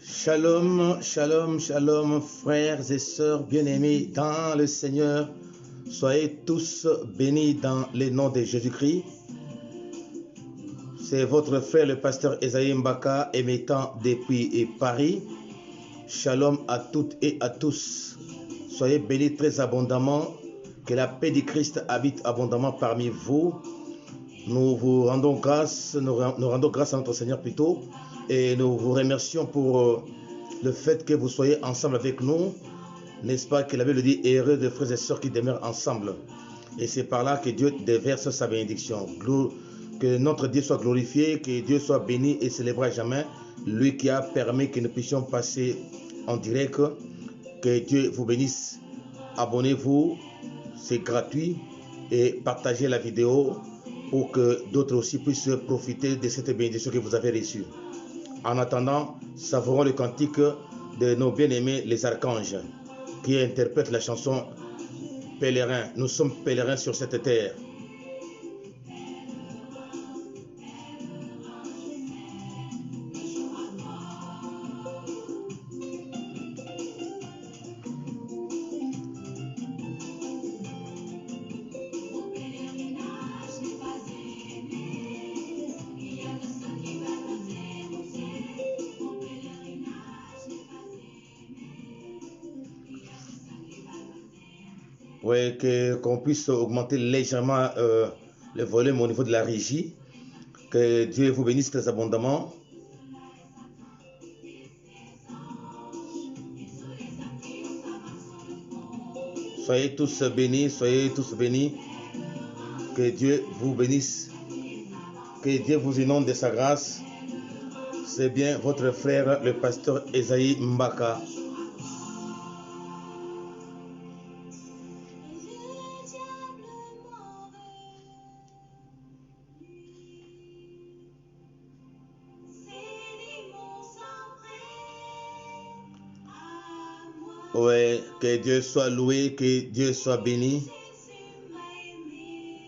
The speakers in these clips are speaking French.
Shalom, shalom, shalom, frères et sœurs bien-aimés dans le Seigneur. Soyez tous bénis dans le nom de Jésus-Christ. C'est votre frère le pasteur Esaïe Mbaka émettant depuis Paris. Shalom à toutes et à tous. Soyez bénis très abondamment. Que la paix du Christ habite abondamment parmi vous. Nous vous rendons grâce, nous rendons grâce à notre Seigneur plutôt. Et nous vous remercions pour le fait que vous soyez ensemble avec nous. N'est-ce pas que la Bible dit, heureux de frères et sœurs qui demeurent ensemble. Et c'est par là que Dieu déverse sa bénédiction. Que notre Dieu soit glorifié, que Dieu soit béni et célébré à jamais. Lui qui a permis que nous puissions passer en direct. Que Dieu vous bénisse. Abonnez-vous, c'est gratuit. Et partagez la vidéo pour que d'autres aussi puissent profiter de cette bénédiction que vous avez reçue. En attendant, savourons le cantique de nos bien-aimés les archanges qui interprètent la chanson Pèlerin. Nous sommes pèlerins sur cette terre. Oui, qu'on puisse augmenter légèrement le volume au niveau de la régie. Que Dieu vous bénisse très abondamment. Soyez tous bénis, soyez tous bénis. Que Dieu vous bénisse. Que Dieu vous inonde de sa grâce. C'est bien votre frère, le pasteur Esaïe Mbaka. Oui, que Dieu soit loué, que Dieu soit béni.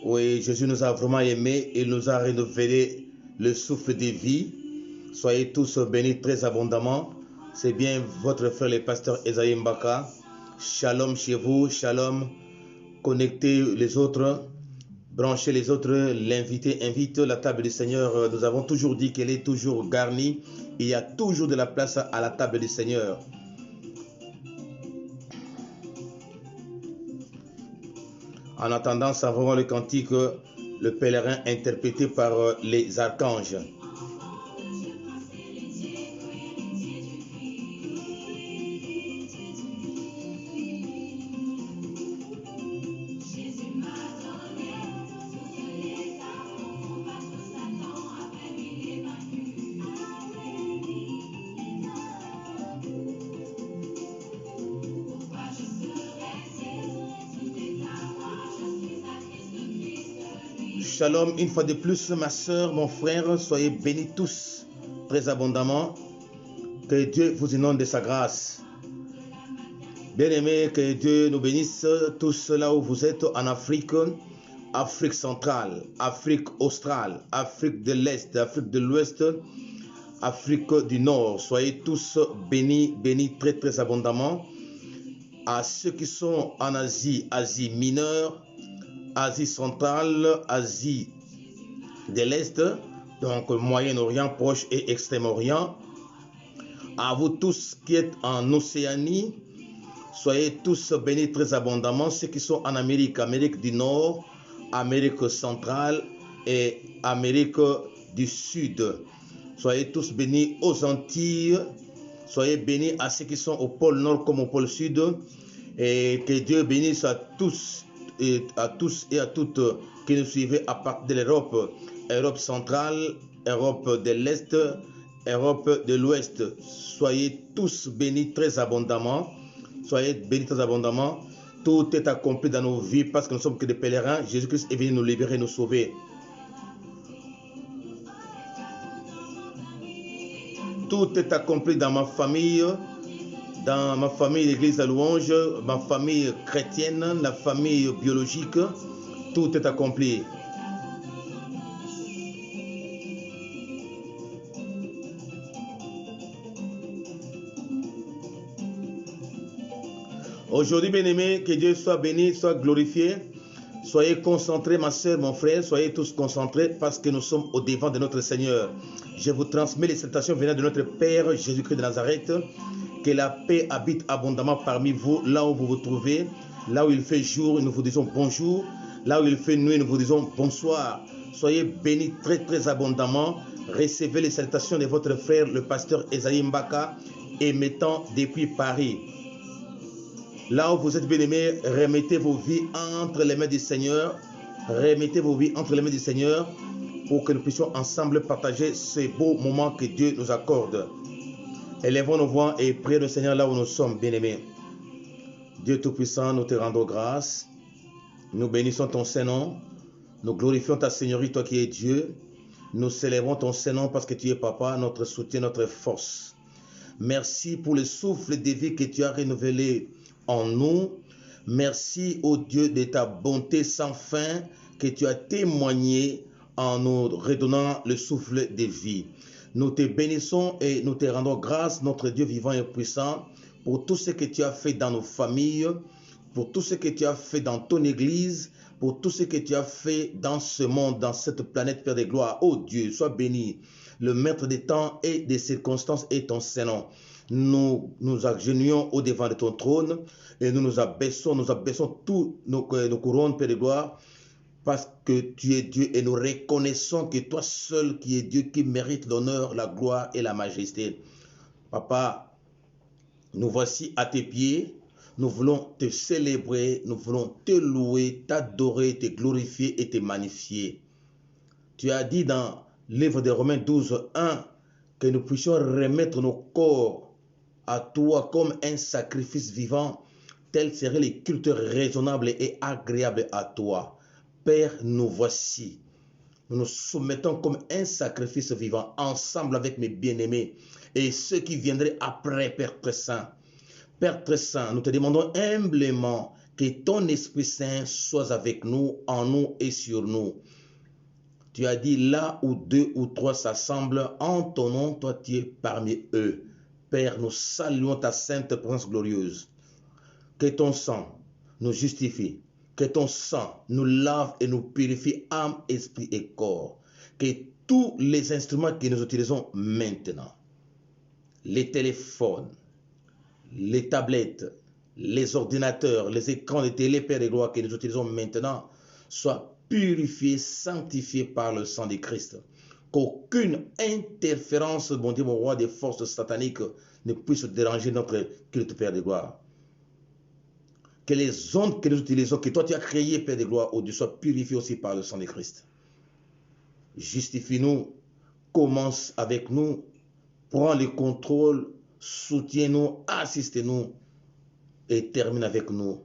Oui, Jésus nous a vraiment aimés, il nous a renouvelé le souffle de vie. Soyez tous bénis très abondamment. C'est bien votre frère le pasteur Esaïe Mbaka. Shalom chez vous, shalom. Connectez les autres, branchez les autres, l'invité invite la table du Seigneur. Nous avons toujours dit qu'elle est toujours garnie. Il y a toujours de la place à la table du Seigneur. En attendant, savourons le cantique, le pèlerin interprété par les archanges. Shalom, une fois de plus, ma soeur, mon frère, soyez bénis tous très abondamment. Que Dieu vous inonde de sa grâce. Bien-aimés, que Dieu nous bénisse tous là où vous êtes en Afrique, Afrique centrale, Afrique australe, Afrique de l'Est, Afrique de l'Ouest, Afrique du Nord. Soyez tous bénis, bénis très très abondamment. À ceux qui sont en Asie, Asie mineure, Asie centrale, Asie de l'Est, donc Moyen-Orient, Proche et Extrême-Orient. À vous tous qui êtes en Océanie, soyez tous bénis très abondamment. Ceux qui sont en Amérique, Amérique du Nord, Amérique centrale et Amérique du Sud. Soyez tous bénis aux Antilles. Soyez bénis à ceux qui sont au pôle Nord comme au pôle Sud. Et que Dieu bénisse à tous et à toutes qui nous suivez à partir de l'Europe, Europe centrale, Europe de l'Est, Europe de l'Ouest. Soyez tous bénis très abondamment. Soyez bénis très abondamment. Tout est accompli dans nos vies parce que nous sommes que des pèlerins. Jésus-Christ est venu nous libérer, nous sauver. Tout est accompli dans ma famille. Dans ma famille l'église à louange, ma famille chrétienne, la famille biologique, tout est accompli. Aujourd'hui, bien-aimés, que Dieu soit béni, soit glorifié. Soyez concentrés, ma soeur, mon frère, soyez tous concentrés parce que nous sommes au devant de notre Seigneur. Je vous transmets les salutations venant de notre Père Jésus-Christ de Nazareth. Que la paix habite abondamment parmi vous, là où vous vous trouvez. Là où il fait jour, nous vous disons bonjour. Là où il fait nuit, nous vous disons bonsoir. Soyez bénis très très abondamment. Recevez les salutations de votre frère, le pasteur Esaïe Mbaka, émettant depuis Paris. Là où vous êtes bien-aimés, remettez vos vies entre les mains du Seigneur. Remettez vos vies entre les mains du Seigneur pour que nous puissions ensemble partager ces beaux moments que Dieu nous accorde. Élevons nos voix et prions le Seigneur là où nous sommes, bien-aimés. Dieu Tout-Puissant, nous te rendons grâce. Nous bénissons ton Saint-Nom. Nous glorifions ta Seigneurie, toi qui es Dieu. Nous célébrons ton Saint-Nom parce que tu es Papa, notre soutien, notre force. Merci pour le souffle de vie que tu as renouvelé en nous. Merci au Dieu de ta bonté sans fin que tu as témoigné en nous redonnant le souffle de vie. Nous te bénissons et nous te rendons grâce, notre Dieu vivant et puissant, pour tout ce que tu as fait dans nos familles, pour tout ce que tu as fait dans ton Église, pour tout ce que tu as fait dans ce monde, dans cette planète, Père de gloire. Oh Dieu, sois béni. Le maître des temps et des circonstances est ton Saint-Nom. Nous nous agenouillons au devant de ton trône et nous abaissons tous nos couronnes, Père de gloire, parce que tu es Dieu et nous reconnaissons que toi seul qui es Dieu qui mérite l'honneur, la gloire et la majesté. Papa, nous voici à tes pieds. Nous voulons te célébrer, nous voulons te louer, t'adorer, te glorifier et te magnifier. Tu as dit dans le livre de Romains 12, 1, que nous puissions remettre nos corps à toi comme un sacrifice vivant, tel serait le culte raisonnable et agréable à toi. Père, nous voici. Nous nous soumettons comme un sacrifice vivant, ensemble avec mes bien-aimés et ceux qui viendraient après, Père très saint. Père très saint, nous te demandons humblement que ton Esprit Saint soit avec nous, en nous et sur nous. Tu as dit là où 2 ou 3 s'assemblent en ton nom, toi tu es parmi eux. Père, nous saluons ta sainte présence glorieuse. Que ton sang nous justifie, que ton sang nous lave et nous purifie âme, esprit et corps. Que tous les instruments que nous utilisons maintenant, les téléphones, les tablettes, les ordinateurs, les écrans de télé, Père de gloire que nous utilisons maintenant, soient purifiés, sanctifiés par le sang de Christ. Qu'aucune interférence, bon Dieu, mon roi, des forces sataniques ne puisse déranger notre culte, Père de gloire. Que les ondes que nous utilisons, que toi tu as créées, Père de gloire, au Dieu, soient purifiées aussi par le sang de Christ. Justifie-nous, commence avec nous, prends le contrôle, soutiens-nous, assiste-nous et termine avec nous.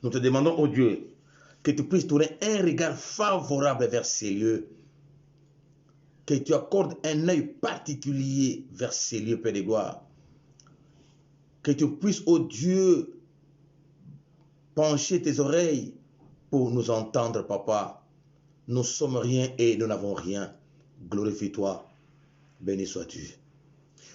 Nous te demandons, oh Dieu, que tu puisses tourner un regard favorable vers ces lieux, que tu accordes un œil particulier vers ces lieux, Père de gloire, que tu puisses, oh Dieu, pencher tes oreilles pour nous entendre, Papa. Nous sommes rien et nous n'avons rien. Glorifie-toi, béni sois-tu.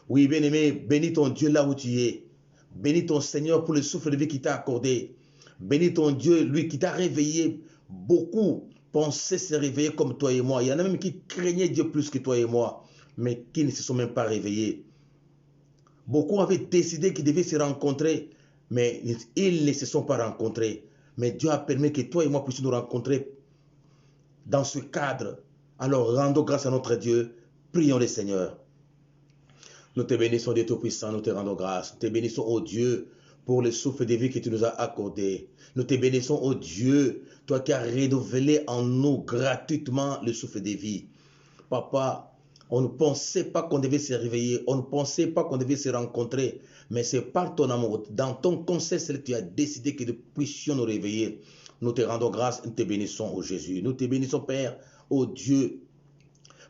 Oui, bien-aimé, bénis ton Dieu là où tu es. Bénis ton Seigneur pour le souffle de vie qu'il t'a accordé. Bénis ton Dieu, lui qui t'a réveillé. Beaucoup pensaient se réveiller comme toi et moi. Il y en a même qui craignaient Dieu plus que toi et moi, mais qui ne se sont même pas réveillés. Beaucoup avaient décidé qu'ils devaient se rencontrer, mais ils ne se sont pas rencontrés. Mais Dieu a permis que toi et moi puissions nous rencontrer dans ce cadre. Alors rendons grâce à notre Dieu. Prions le Seigneur. Nous te bénissons, Dieu Tout-Puissant, nous te rendons grâce. Nous te bénissons, ô Dieu, pour le souffle de vie que tu nous as accordé. Nous te bénissons, ô Dieu, toi qui as renouvelé en nous gratuitement le souffle de vie. Papa, on ne pensait pas qu'on devait se réveiller, on ne pensait pas qu'on devait se rencontrer, mais c'est par ton amour, dans ton conseil, que tu as décidé que nous puissions nous réveiller. Nous te rendons grâce, nous te bénissons, ô Jésus. Nous te bénissons, Père, ô Dieu,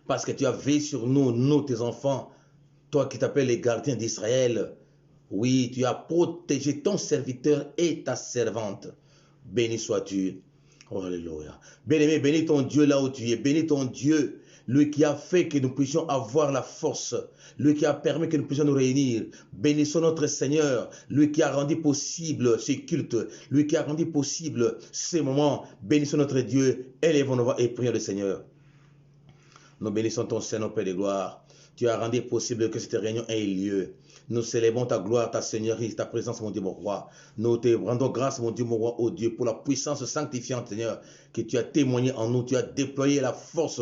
parce que tu as veillé sur nous, nous, tes enfants, toi qui t'appelles les gardiens d'Israël. Oui, tu as protégé ton serviteur et ta servante. Béni sois-tu. Oh, alléluia. Bien-aimé, bénis ton Dieu là où tu es. Bénis ton Dieu. lui qui a fait que nous puissions avoir la force, lui qui a permis que nous puissions nous réunir. Bénissons notre Seigneur, lui qui a rendu possible ces cultes, lui qui a rendu possible ces moments. Bénissons notre Dieu, élevons nos voix et prions le Seigneur. Nous bénissons ton Seigneur, Père de gloire. Tu as rendu possible que cette réunion ait lieu. Nous célébrons ta gloire, ta seigneurie, ta présence, mon Dieu, mon roi. Nous te rendons grâce, mon Dieu, mon roi, oh Dieu, pour la puissance sanctifiante, Seigneur, que tu as témoigné en nous. Tu as déployé la force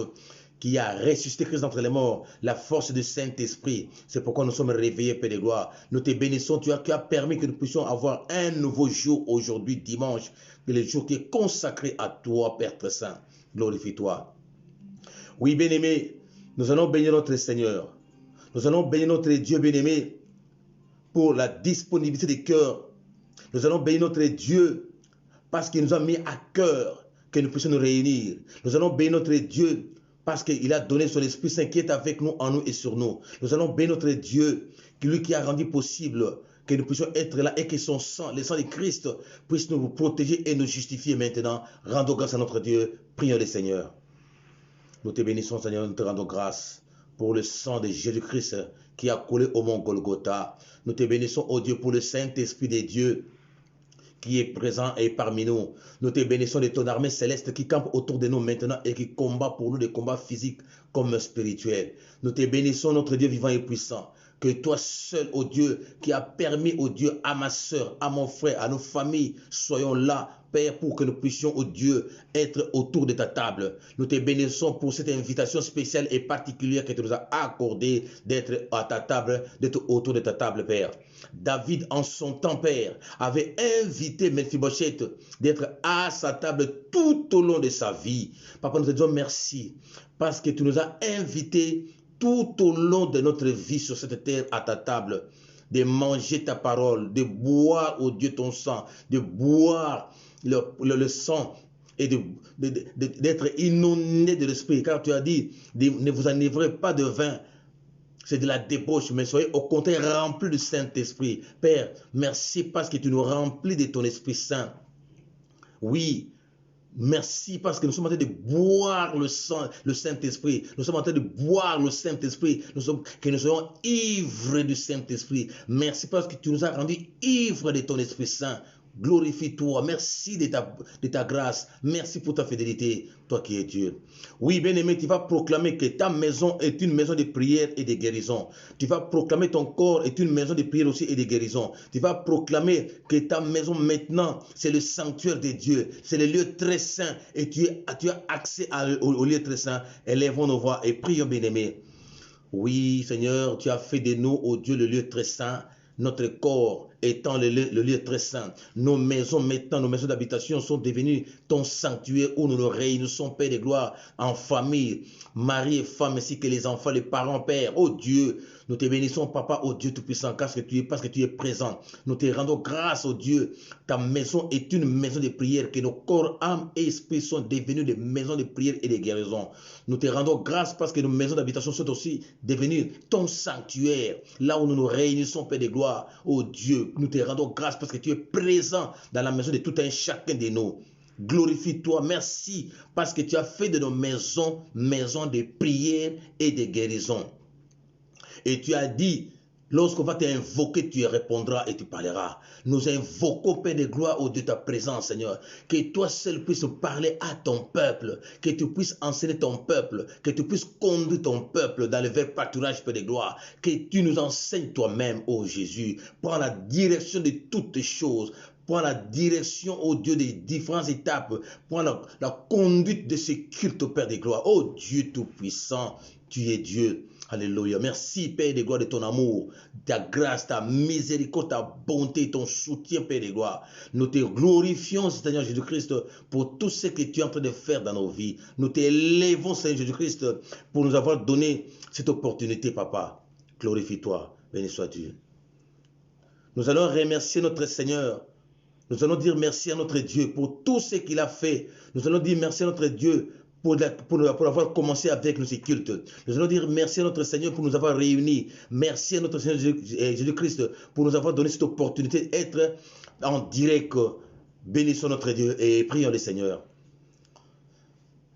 qui a ressuscité Christ d'entre les morts, la force du Saint-Esprit. C'est pourquoi nous sommes réveillés, Père de gloire. Nous te bénissons, tu as permis que nous puissions avoir un nouveau jour aujourd'hui, dimanche, le jour qui est consacré à toi, Père très saint. Glorifie-toi. Oui, bien-aimé, nous allons bénir notre Seigneur. Nous allons bénir notre Dieu bien-aimé pour la disponibilité des cœurs. Nous allons bénir notre Dieu parce qu'il nous a mis à cœur que nous puissions nous réunir. Nous allons bénir notre Dieu parce qu'il a donné son Esprit Saint qui est avec nous, en nous et sur nous. Nous allons bénir notre Dieu, lui qui a rendu possible que nous puissions être là et que son sang, le sang de Christ, puisse nous protéger et nous justifier maintenant. Rendons grâce à notre Dieu. Prions le Seigneur. Nous te bénissons, Seigneur, nous te rendons grâce pour le sang de Jésus-Christ qui a coulé au mont Golgotha. Nous te bénissons, ô Dieu, pour le Saint-Esprit de Dieu qui est présent et parmi nous. Nous te bénissons de ton armée céleste qui campe autour de nous maintenant et qui combat pour nous des combats physiques comme spirituels. Nous te bénissons, notre Dieu vivant et puissant. Que toi seul, ô Dieu, qui a permis, ô Dieu, à ma soeur, à mon frère, à nos familles, soyons là, Père, pour que nous puissions, ô Dieu, être autour de ta table. Nous te bénissons pour cette invitation spéciale et particulière que tu nous as accordée d'être à ta table, d'être autour de ta table, Père. David, en son temps, Père, avait invité Mephibosheth d'être à sa table tout au long de sa vie. Papa, nous te disons merci parce que tu nous as invités tout au long de notre vie sur cette terre à ta table, de manger ta parole, de boire, ô Dieu, ton sang, de boire le sang et d'être inondé de l'esprit. Car tu as dit, ne vous enivrez pas de vin, c'est de la débauche, mais soyez au contraire remplis du Saint-Esprit. Père, merci parce que tu nous remplis de ton Esprit Saint. Oui, merci parce que nous sommes en train de boire le sang, le Saint-Esprit. Nous sommes en train de boire le Saint-Esprit. Que nous soyons ivres du Saint-Esprit. Merci parce que tu nous as rendus ivres de ton Esprit Saint. Glorifie-toi. Merci de ta grâce. Merci pour ta fidélité, toi qui es Dieu. Oui, bien-aimé, tu vas proclamer que ta maison est une maison de prière et de guérison. Tu vas proclamer ton corps est une maison de prière aussi et de guérison. Tu vas proclamer que ta maison maintenant, c'est le sanctuaire de Dieu. C'est le lieu très saint et tu as accès au lieu très saint. Élevons nos voix et prions, bien-aimé. Oui, Seigneur, tu as fait de nous, ô Dieu, le lieu très saint. Notre corps étant le lieu très saint. Nos maisons maintenant, nos maisons d'habitation sont devenues ton sanctuaire où nous nous réunissons, Père de gloire, en famille, mari et femme, ainsi que les enfants, les parents, Père. Oh Dieu, nous te bénissons, Papa, oh Dieu Tout-Puissant, parce que tu es présent. Nous te rendons grâce, oh Dieu. Ta maison est une maison de prière, que nos corps, âme et esprit sont devenus des maisons de prière et de guérison. Nous te rendons grâce parce que nos maisons d'habitation sont aussi devenues ton sanctuaire, là où nous nous réunissons, Père de gloire. Oh Dieu, nous te rendons grâce parce que tu es présent dans la maison de tout un chacun de nous. Glorifie-toi, merci parce que tu as fait de nos maisons, maisons de prière et de guérison. Et tu as dit, lorsqu'on va t'invoquer, tu répondras et tu parleras. Nous invoquons, Père de gloire, au Dieu de ta présence, Seigneur. Que toi seul puisses parler à ton peuple. Que tu puisses enseigner ton peuple. Que tu puisses conduire ton peuple dans le vrai pâturage, Père de gloire. Que tu nous enseignes toi-même, ô Jésus. Prends la direction de toutes choses. Prends la direction, ô Dieu, des différentes étapes. Prends la conduite de ce culte, Père de gloire. Ô Dieu tout-puissant, tu es Dieu. Alléluia. Merci, Père de gloire, de ton amour, ta grâce, ta miséricorde, ta bonté, ton soutien, Père de gloire. Nous te glorifions, Seigneur Jésus-Christ, pour tout ce que tu es en train de faire dans nos vies. Nous t'élevons, Seigneur Jésus-Christ, pour nous avoir donné cette opportunité, Papa. Glorifie-toi. Béni soit Dieu. Nous allons remercier notre Seigneur. Nous allons dire merci à notre Dieu pour tout ce qu'il a fait. Nous allons dire merci à notre Dieu pour avoir commencé avec nous ces cultes. Nous allons dire merci à notre Seigneur pour nous avoir réunis. Merci à notre Seigneur Jésus-Christ pour nous avoir donné cette opportunité d'être en direct. Bénissons notre Dieu et prions le Seigneur.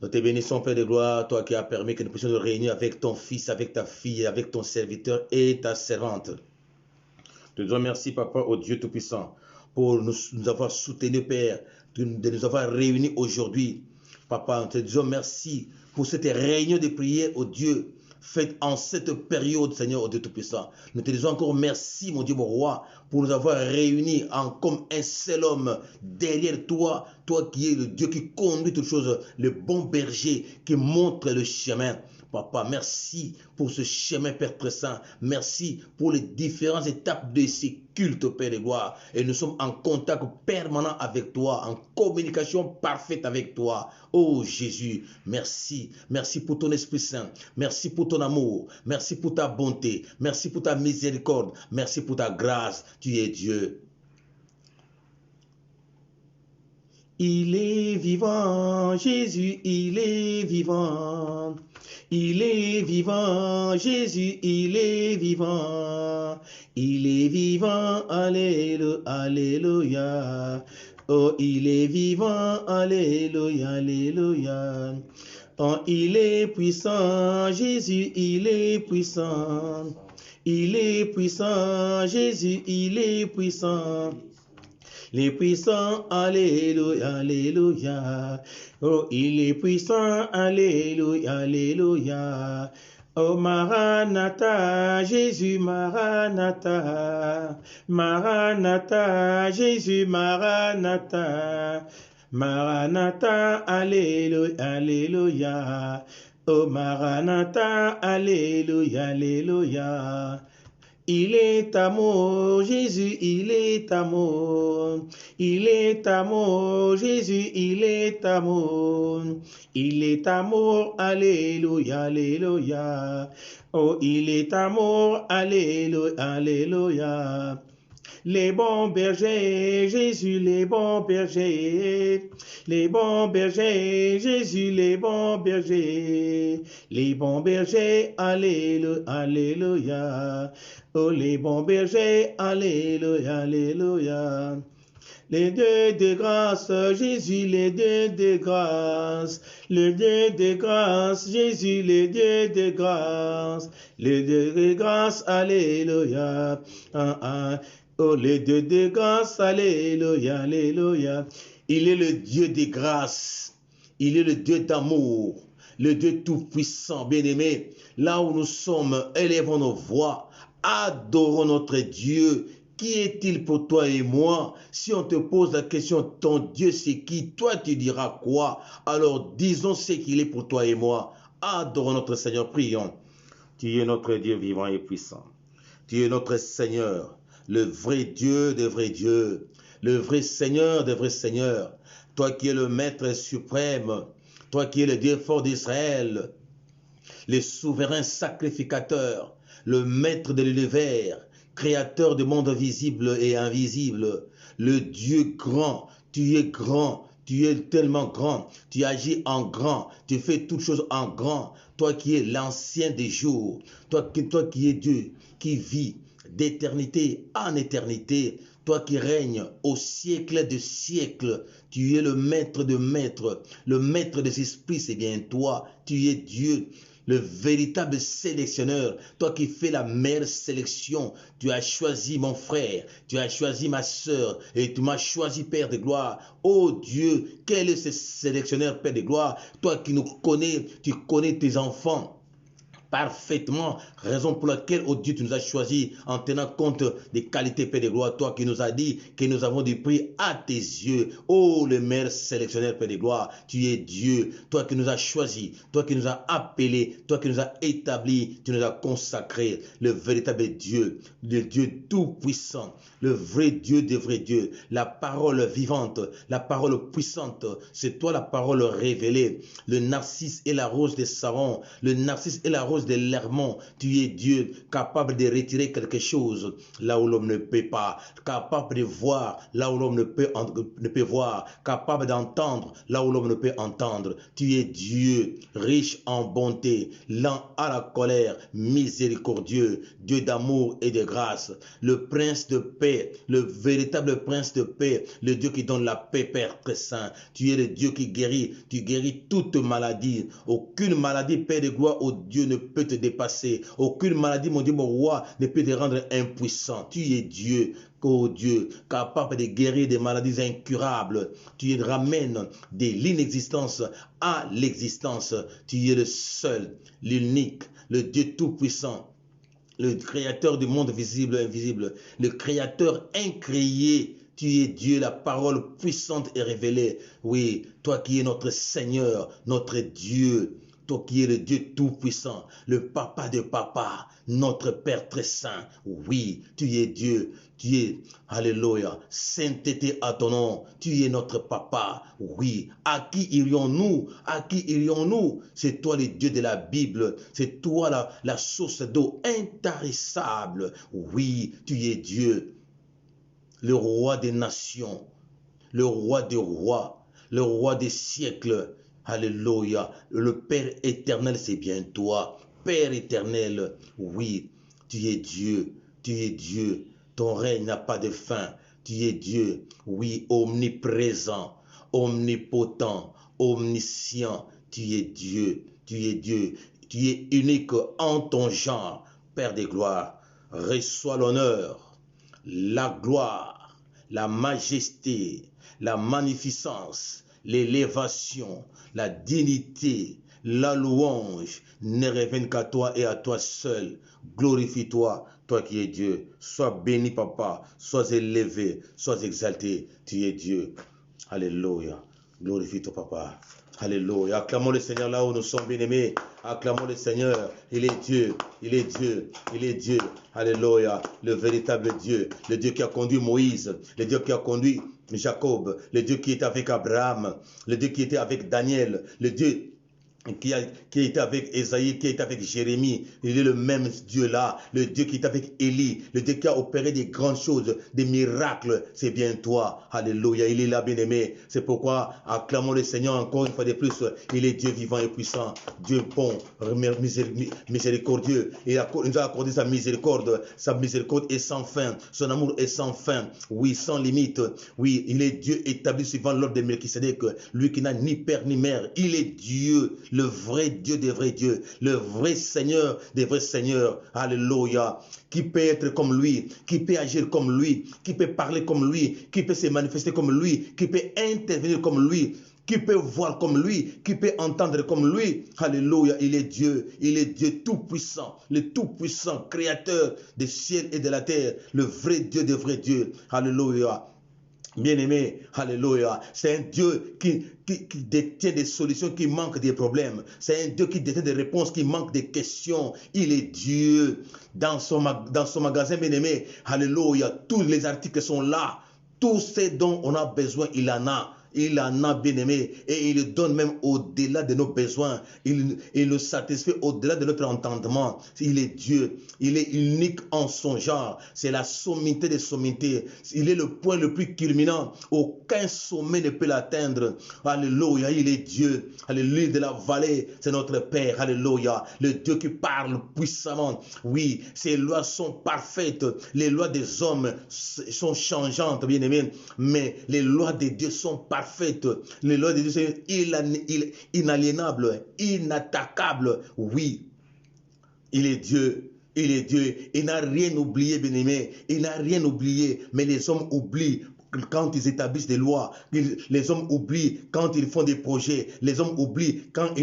Nous te bénissons, Père de gloire, toi qui as permis que nous puissions nous réunir avec ton fils, avec ta fille, avec ton serviteur et ta servante. Nous te disons merci, Papa, au Dieu Tout-Puissant, pour nous avoir soutenus, Père, de nous avoir réunis aujourd'hui. Papa, nous te disons merci pour cette réunion de prière au Dieu, faite en cette période, Seigneur, au Dieu Tout-Puissant. Nous te disons encore merci, mon Dieu, mon roi, pour nous avoir réunis comme un seul homme derrière toi, toi qui es le Dieu qui conduit toutes choses, le bon berger qui montre le chemin. Papa, merci pour ce chemin, Père très saint. Merci pour les différentes étapes de ces cultes, Père de gloire. Et nous sommes en contact permanent avec toi, en communication parfaite avec toi. Oh Jésus, merci. Merci pour ton Esprit Saint. Merci pour ton amour. Merci pour ta bonté. Merci pour ta miséricorde. Merci pour ta grâce. Tu es Dieu. Il est vivant, Jésus, il est vivant. Il est vivant, Jésus, il est vivant. Il est vivant, alléluia, alléluia. Oh, il est vivant, alléluia, alléluia. Oh, il est puissant, Jésus, il est puissant. Il est puissant, Jésus, il est puissant. Les puissants, alléluia, alléluia. Oh, il est puissant, alléluia, alléluia. Oh, Maranatha, Jésus, Maranatha. Maranatha, Jésus, Maranatha. Maranatha, alléluia, alléluia. Oh, Maranatha, alléluia, alléluia. Il est amour, Jésus, il est amour. Il est amour, Jésus, il est amour. Il est amour, alléluia, alléluia. Oh, il est amour, alléluia, alléluia. Les bons bergers, Jésus, les bons bergers. Les bons bergers, Jésus, les bons bergers. Les bons bergers, alléluia, alléluia. Oh, les bons bergers, alléluia, alléluia. Les dieux de grâce, Jésus, les dieux de grâce. Les dieux de grâce, Jésus, les dieux de grâce. Les dieux de grâce, alléluia. Ah, ah. Oh, les dieux de grâce, alléluia, alléluia. Il est le Dieu de grâce. Il est le Dieu d'amour. Le Dieu tout-puissant, bien-aimé. Là où nous sommes, élevons nos voix. Adorons notre Dieu. Qui est-il pour toi et moi? Si on te pose la question, ton Dieu c'est qui? Toi tu diras quoi? Alors disons ce qu'il est pour toi et moi. Adorons notre Seigneur, prions. Tu es notre Dieu vivant et puissant. Tu es notre Seigneur, le vrai Dieu des vrais dieux, le vrai Seigneur des vrais seigneurs. Toi qui es le Maître suprême, toi qui es le Dieu fort d'Israël, le souverain sacrificateur, le Maître de l'univers, créateur du monde visible et invisible, le Dieu grand, tu es grand, tu es tellement grand, tu agis en grand, tu fais toutes choses en grand, toi qui es l'ancien des jours, toi qui es Dieu, qui vit d'éternité en éternité, toi qui règnes au siècle de siècles, tu es le maître de maîtres, le maître des esprits, c'est bien toi, tu es Dieu, le véritable sélectionneur, toi qui fais la meilleure sélection. Tu as choisi mon frère, tu as choisi ma soeur et tu m'as choisi Père de gloire. Oh Dieu, quel est ce sélectionneur Père de gloire? Toi qui nous connais, tu connais tes enfants parfaitement, raison pour laquelle, oh Dieu, tu nous as choisis en tenant compte des qualités, Père de gloire, toi qui nous as dit que nous avons du prix à tes yeux. Oh, le meilleur sélectionneur, Père de gloire, tu es Dieu, toi qui nous as choisis, toi qui nous as appelés, toi qui nous as établis, tu nous as consacrés, le véritable Dieu, le Dieu tout-puissant, le vrai Dieu des vrais dieux, la parole vivante, la parole puissante, c'est toi la parole révélée, le narcisse et la rose des Saron, le narcisse et la rose cause de l'errement, tu es Dieu capable de retirer quelque chose là où l'homme ne peut pas, capable de voir là où l'homme ne peut voir, capable d'entendre là où l'homme ne peut entendre. Tu es Dieu, riche en bonté, lent à la colère, miséricordieux, Dieu d'amour et de grâce, le prince de paix, le véritable prince de paix, le Dieu qui donne la paix, Père très saint. Tu es le Dieu qui guérit, tu guéris toute maladie. Aucune maladie, Père de gloire, oh Dieu, ne peut te dépasser. Aucune maladie, mon Dieu, mon roi, ne peut te rendre impuissant. Tu es Dieu, oh Dieu, capable de guérir des maladies incurables. Tu ramènes de l'inexistence à l'existence. Tu es le seul, l'unique, le Dieu tout-puissant, le créateur du monde visible et invisible, le créateur incréé. Tu es Dieu, la parole puissante et révélée. Oui, toi qui es notre Seigneur, notre Dieu, toi qui es le Dieu tout-puissant, le papa de papa, notre Père très saint. Oui, tu es Dieu, tu es, alléluia, sainteté à ton nom, tu es notre papa. Oui, à qui irions-nous? À qui irions-nous? C'est toi le Dieu de la Bible, c'est toi la source d'eau intarissable. Oui, tu es Dieu, le roi des nations, le roi des rois, le roi des siècles. Alléluia. Le Père éternel, c'est bien toi. Père éternel, oui, tu es Dieu, tu es Dieu. Ton règne n'a pas de fin. Tu es Dieu, oui, omniprésent, omnipotent, omniscient. Tu es Dieu, tu es Dieu. Tu es unique en ton genre, Père des gloires. Reçois l'honneur, la gloire, la majesté, la magnificence, l'élévation, la dignité, la louange ne reviennent qu'à toi et à toi seul. Glorifie-toi, toi qui es Dieu. Sois béni, Papa. Sois élevé, sois exalté. Tu es Dieu. Alléluia. Glorifie-toi, Papa. Alléluia. Acclamons le Seigneur là où nous sommes bien-aimés. Acclamons le Seigneur. Il est Dieu. Il est Dieu. Il est Dieu. Alléluia. Le véritable Dieu. Le Dieu qui a conduit Moïse. Le Dieu qui a conduit Jacob. Le Dieu qui était avec Abraham. Le Dieu qui était avec Daniel. Le Dieu qui était avec Esaïe, qui était avec Jérémie. Il est le même Dieu là, le Dieu qui est avec Élie, le Dieu qui a opéré des grandes choses, des miracles, c'est bien toi. Alléluia, il est là, bien-aimé. C'est pourquoi acclamons le Seigneur encore une fois de plus. Il est Dieu vivant et puissant, Dieu bon, miséricordieux. Il nous a accordé sa miséricorde est sans fin, son amour est sans fin, oui, sans limite. Oui, il est Dieu établi suivant l'ordre de Melchisédek, lui qui n'a ni père ni mère. Il est Dieu, le vrai Dieu des vrais dieux, le vrai Seigneur des vrais seigneurs. Alléluia. Qui peut être comme lui, qui peut agir comme lui, qui peut parler comme lui, qui peut se manifester comme lui, qui peut intervenir comme lui, qui peut voir comme lui, qui peut entendre comme lui. Alléluia, il est Dieu tout-puissant, le tout-puissant, créateur des ciels et de la terre, le vrai Dieu des vrais dieux. Alléluia. Bien-aimé, alléluia, c'est un Dieu qui détient des solutions qui manquent des problèmes. C'est un Dieu qui détient des réponses qui manquent des questions. Il est Dieu. Dans son magasin, bien-aimé, alléluia, tous les articles sont là. Tout ce dont on a besoin, il en a. Il en a, bien-aimé, et il le donne même au-delà de nos besoins. Il nous satisfait au-delà de notre entendement. Il est Dieu. Il est unique en son genre. C'est la sommité des sommités. Il est le point le plus culminant. Aucun sommet ne peut l'atteindre. Alléluia, il est Dieu. Alléluia, de la vallée, c'est notre Père. Alléluia, le Dieu qui parle puissamment. Oui, ses lois sont parfaites. Les lois des hommes sont changeantes, bien-aimé, mais les lois de Dieu sont parfaites. Les lois de Dieu sont inaliénables, inattaquables. Oui, il est Dieu. Il est Dieu. Il n'a rien oublié, bien-aimé. Il n'a rien oublié. Mais les hommes oublient quand ils établissent des lois. Les hommes oublient quand ils font des projets. Les hommes oublient quand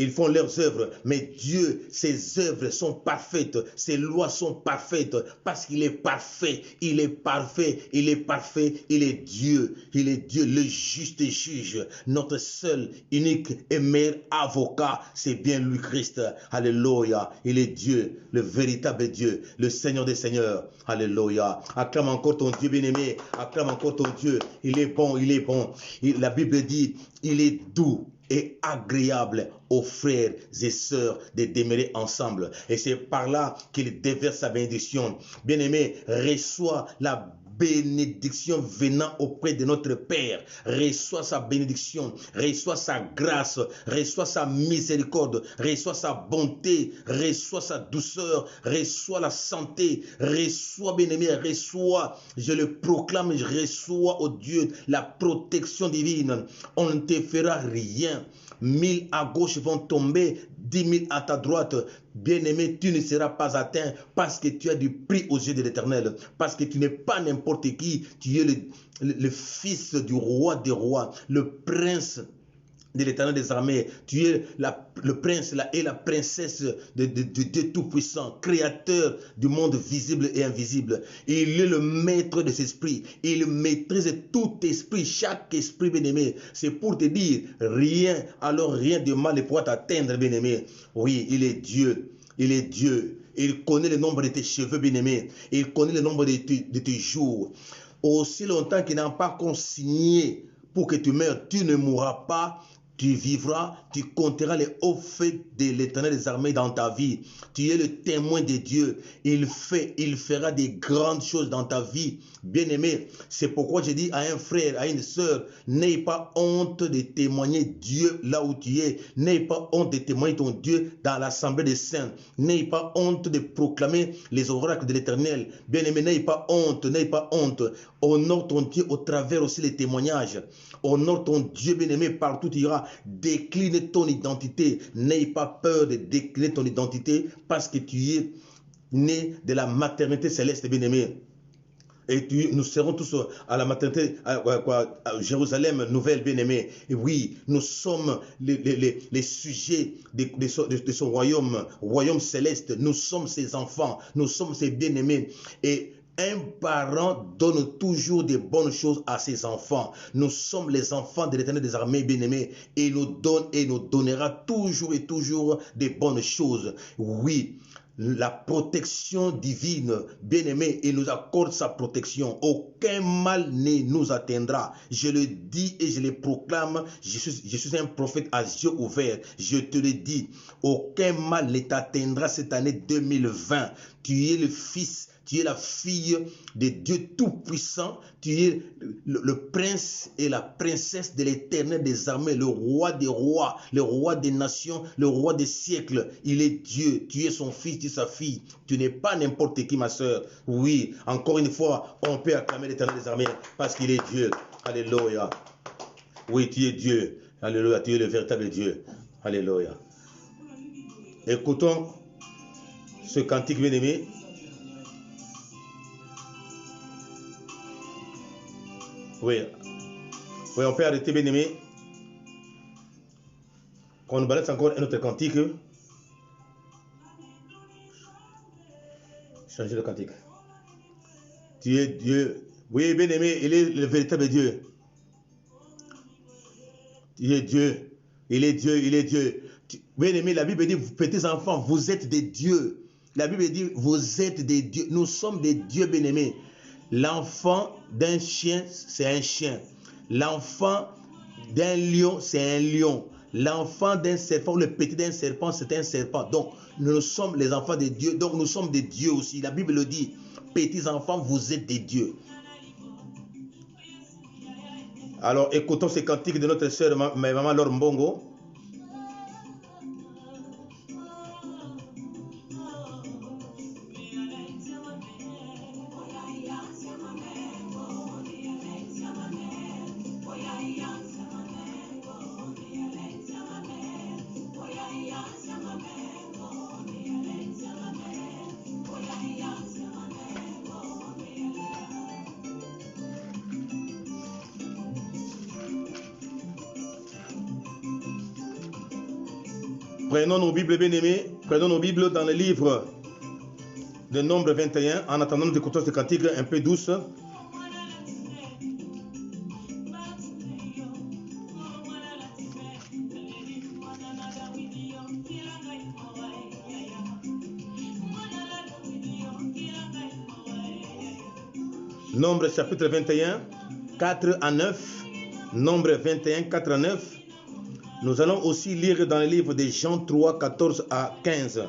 ils font leurs œuvres, mais Dieu, ses œuvres sont parfaites, ses lois sont parfaites, parce qu'il est parfait, il est parfait, il est parfait, il est Dieu, le juste juge, notre seul, unique et meilleur avocat, c'est bien lui Christ, alléluia, il est Dieu, le véritable Dieu, le Seigneur des Seigneurs, alléluia, acclame encore ton Dieu bien-aimé, acclame encore ton Dieu, il est bon, la Bible dit, il est doux. et agréable aux frères et sœurs de demeurer ensemble. Et c'est par là qu'il déverse sa bénédiction. Bien-aimé, reçois la bénédiction venant auprès de notre Père. Reçois sa bénédiction, reçois sa grâce, reçois sa miséricorde, reçois sa bonté, reçois sa douceur, reçois la santé, reçois, bien-aimé, reçois, je le proclame, je reçois, oh Dieu, la protection divine. On ne te fera rien. 1000 à gauche vont tomber, 10 000 à ta droite. Bien-aimé, tu ne seras pas atteint parce que tu as du prix aux yeux de l'Éternel. Parce que tu n'es pas n'importe qui. Tu es le fils du roi des rois, le prince de l'Éternel des armées. Tu es le prince et la princesse de Dieu Tout-Puissant, créateur du monde visible et invisible. Il est le maître des esprits. Il maîtrise tout esprit, chaque esprit, bien-aimé. C'est pour te dire, rien, alors rien de mal ne pourra t'atteindre, bien-aimé. Oui, il est Dieu. Il est Dieu. Il connaît le nombre de tes cheveux, bien-aimé. Il connaît le nombre de tes jours. Aussi longtemps qu'il n'a pas consigné pour que tu meurs, tu ne mourras pas. Tu vivras, tu compteras les hauts faits de l'Éternel des armées dans ta vie. Tu es le témoin de Dieu. Il fera des grandes choses dans ta vie. Bien-aimé, c'est pourquoi je dis à un frère, à une sœur, n'aie pas honte de témoigner Dieu là où tu es. N'aie pas honte de témoigner ton Dieu dans l'assemblée des saints. N'aie pas honte de proclamer les oracles de l'Éternel. Bien-aimé, n'aie pas honte, n'aie pas honte. Honore ton Dieu au travers aussi des témoignages. Honore ton Dieu, bien-aimé, partout tu iras. Décline ton identité. N'aie pas peur de décliner ton identité parce que tu es né de la maternité céleste, bien-aimé. Et nous serons tous à la maternité à Jérusalem nouvelle, bien-aimé. Et oui, nous sommes les sujets de son royaume céleste. Nous sommes ses enfants, nous sommes ses bien-aimés. Et un parent donne toujours des bonnes choses à ses enfants. Nous sommes les enfants de l'Éternel des armées, bien-aimés. Et il nous donne et nous donnera toujours et toujours des bonnes choses. Oui. La protection divine, bien-aimé, il nous accorde sa protection. Aucun mal ne nous atteindra. Je le dis et je le proclame. Je suis un prophète à yeux ouverts. Je te le dis. Aucun mal ne t'atteindra cette année 2020. Tu es le fils, tu es la fille de Dieu Tout-Puissant. Tu es le prince et la princesse de l'Éternel des armées, le roi des rois, le roi des nations, le roi des siècles. Il est Dieu. Tu es son fils, tu es sa fille. Tu n'es pas n'importe qui, ma soeur. Oui, encore une fois, on peut acclamer l'Éternel des armées parce qu'il est Dieu. Alléluia. Oui, tu es Dieu. Alléluia. Tu es le véritable Dieu. Alléluia. Écoutons ce cantique bien-aimé. Oui, on peut arrêter, bien-aimé. Qu'on nous balance encore un autre cantique. Changer le cantique. Tu es Dieu. Oui, bien-aimé, il est le véritable Dieu. Tu es Dieu. Il est Dieu, il est Dieu. Bien-aimé, la Bible dit, petits enfants, vous êtes des dieux. La Bible dit, vous êtes des dieux. Nous sommes des dieux, bien-aimés. L'enfant d'un chien, c'est un chien. L'enfant d'un lion, c'est un lion. L'enfant d'un serpent, le petit d'un serpent, c'est un serpent. Donc, nous sommes les enfants de Dieu. Donc, nous sommes des dieux aussi. La Bible le dit. Petits enfants, vous êtes des dieux. Alors, écoutons ce cantique de notre sœur, maman Laure Mbongo. Prenons nos Bibles, bien-aimés. Prenons nos Bibles dans le livre de Nombre 21, en attendant d'écouter ce cantique un peu douce. Nombre chapitre 21, 4 à 9. Nombre 21, 4 à 9. Nous allons aussi lire dans le livre de Jean 3, 14 à 15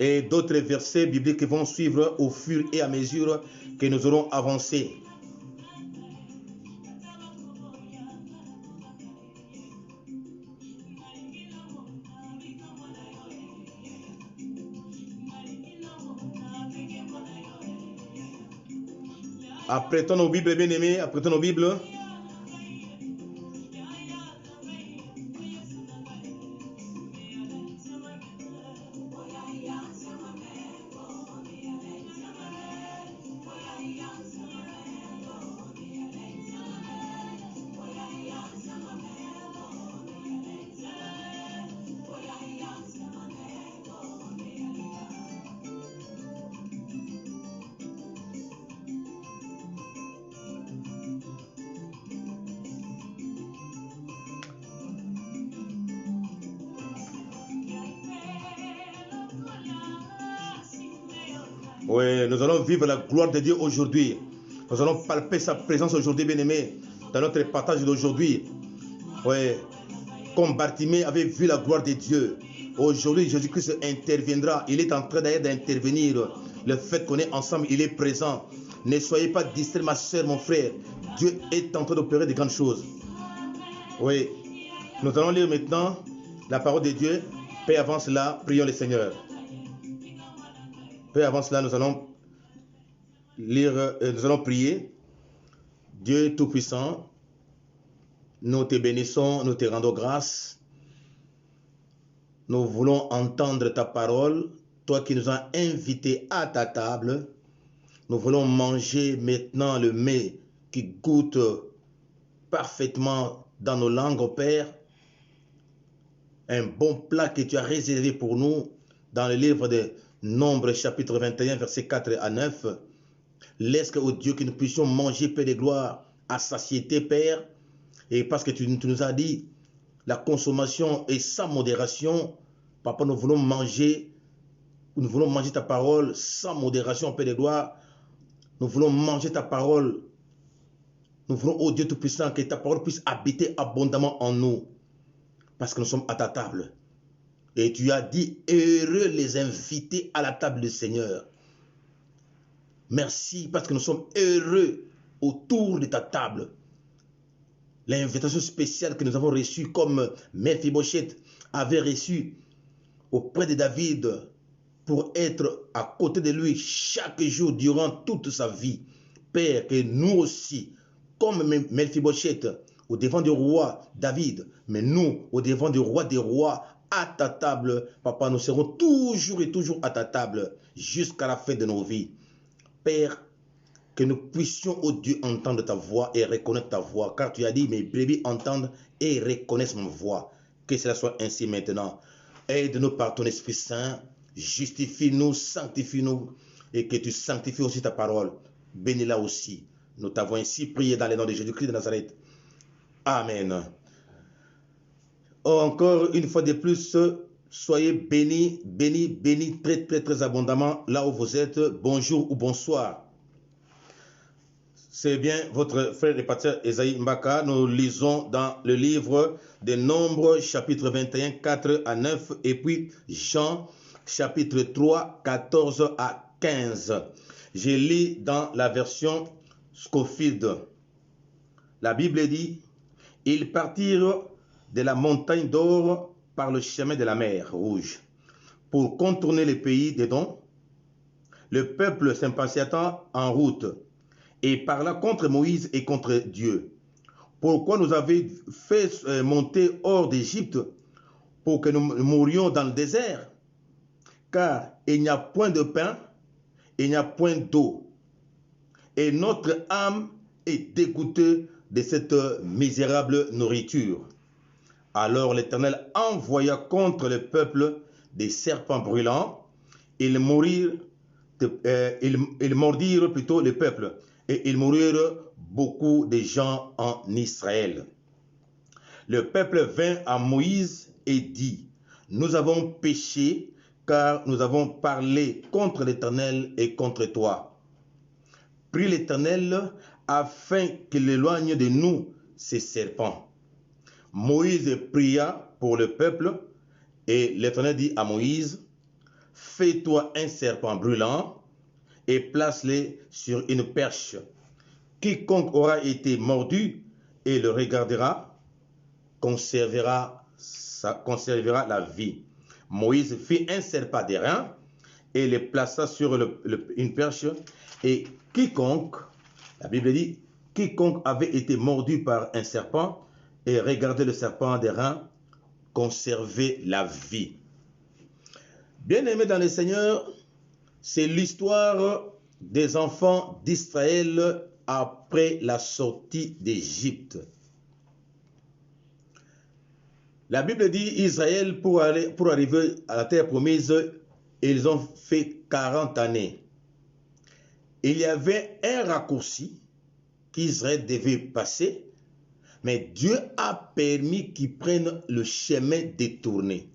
et d'autres versets bibliques qui vont suivre au fur et à mesure que nous aurons avancé. Apprêtons nos Bibles, bien-aimés, apprêtons nos Bibles. Oui, nous allons vivre la gloire de Dieu aujourd'hui. Nous allons palper sa présence aujourd'hui, bien-aimés, dans notre partage d'aujourd'hui. Oui, comme Bartimée avait vu la gloire de Dieu, aujourd'hui Jésus-Christ interviendra. Il est en train d'ailleurs d'intervenir. Le fait qu'on est ensemble, il est présent. Ne soyez pas distraits, ma soeur, mon frère. Dieu est en train d'opérer de grandes choses. Oui, nous allons lire maintenant la parole de Dieu. Paix avant cela, prions le Seigneur. Peu avant cela, nous allons lire, nous allons prier. Dieu Tout-Puissant, nous te bénissons, nous te rendons grâce. Nous voulons entendre ta parole, toi qui nous as invités à ta table. Nous voulons manger maintenant le mets qui goûte parfaitement dans nos langues, Père. Un bon plat que tu as réservé pour nous dans le livre de Nombre chapitre 21, versets 4 à 9. Laisse que, oh Dieu, que nous puissions manger, Père de gloire, à satiété, Père. Et parce que tu nous as dit, la consommation est sans modération. Papa, nous voulons manger ta parole sans modération, Père de gloire. Nous voulons manger ta parole. Nous voulons, oh Dieu Tout-Puissant, que ta parole puisse habiter abondamment en nous. Parce que nous sommes à ta table. Et tu as dit, heureux les invités à la table du Seigneur. Merci parce que nous sommes heureux autour de ta table. L'invitation spéciale que nous avons reçue comme Mephibosheth avait reçue auprès de David pour être à côté de lui chaque jour durant toute sa vie. Père, que nous aussi, comme Mephibosheth, au devant du roi David, mais nous, au devant du roi des rois, à ta table, Papa, nous serons toujours et toujours à ta table jusqu'à la fin de nos vies. Père, que nous puissions, oh Dieu, entendre ta voix et reconnaître ta voix, car tu as dit, mes brebis entendent et reconnaissent ma voix. Que cela soit ainsi maintenant. Aide-nous par ton Esprit Saint, justifie-nous, sanctifie-nous, et que tu sanctifies aussi ta parole. Bénis-la aussi. Nous t'avons ainsi prié dans le nom de Jésus-Christ de Nazareth. Amen. Encore une fois de plus, soyez bénis, bénis, bénis très, très, très abondamment là où vous êtes. Bonjour ou bonsoir. C'est bien votre frère et pasteur Esaïe Mbaka. Nous lisons dans le livre des Nombres, chapitre 21, 4 à 9, et puis Jean, chapitre 3, 14 à 15. Je lis dans la version Scofield. La Bible dit, ils partirent de la montagne d'or par le chemin de la mer Rouge pour contourner le pays d'Édom. Le peuple s'impatienta en route et parla contre Moïse et contre Dieu. Pourquoi nous avez fait monter hors d'Égypte pour que nous mourions dans le désert? Car il n'y a point de pain, il n'y a point d'eau. Et notre âme est dégoûtée de cette misérable nourriture. Alors l'Éternel envoya contre le peuple des serpents brûlants. Ils mordirent plutôt le peuple. Et ils moururent beaucoup de gens en Israël. Le peuple vint à Moïse et dit, nous avons péché car nous avons parlé contre l'Éternel et contre toi. Prie l'Éternel afin qu'il éloigne de nous ces serpents. Moïse pria pour le peuple et l'Éternel dit à Moïse, fais-toi un serpent brûlant et place-le sur une perche. Quiconque aura été mordu et le regardera conservera la vie. Moïse fit un serpent d'airain et le plaça sur une perche, et quiconque, la Bible dit, quiconque avait été mordu par un serpent et regardait le serpent d'airain conservait la vie. Bien-aimés dans le Seigneur, c'est l'histoire des enfants d'Israël après la sortie d'Égypte. La Bible dit Israël, pour arriver à la terre promise, ils ont fait 40 années. Il y avait un raccourci qu'Israël devait passer, mais Dieu a permis qu'ils prennent le chemin détourné.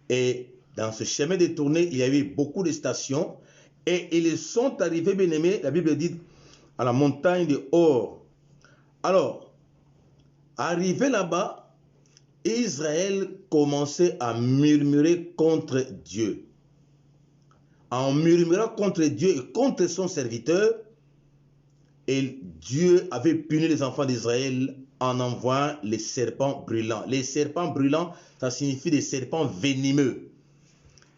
Et dans ce chemin détourné, il y avait beaucoup de stations, et ils sont arrivés, bien-aimés, la Bible dit, à la montagne de Hor. Alors, arrivé là-bas, Israël commençait à murmurer contre Dieu. En murmurant contre Dieu et contre son serviteur, et Dieu avait puni les enfants d'Israël en envoyant les serpents brûlants. Les serpents brûlants, ça signifie des serpents venimeux.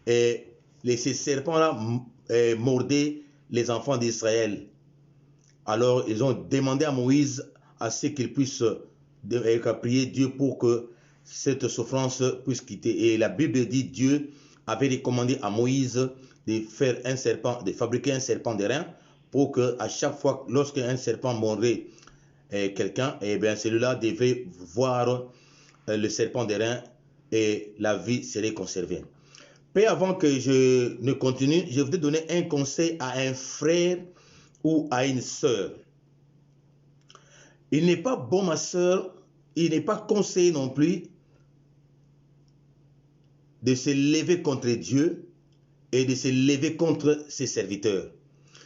Et ces serpents-là mordaient les enfants d'Israël. Alors, ils ont demandé à Moïse à ce qu'il puisse prier Dieu pour que cette souffrance puisse quitter. Et la Bible dit Dieu avait recommandé à Moïse de faire un serpent, de fabriquer un serpent d'airain pour que à chaque fois, lorsqu'un serpent mordait quelqu'un, et bien celui-là devait voir le serpent d'airain et la vie serait conservée. Mais avant que je ne continue, je voudrais donner un conseil à un frère ou à une sœur. Il n'est pas bon, ma sœur, il n'est pas conseillé non plus de se lever contre Dieu et de se lever contre ses serviteurs.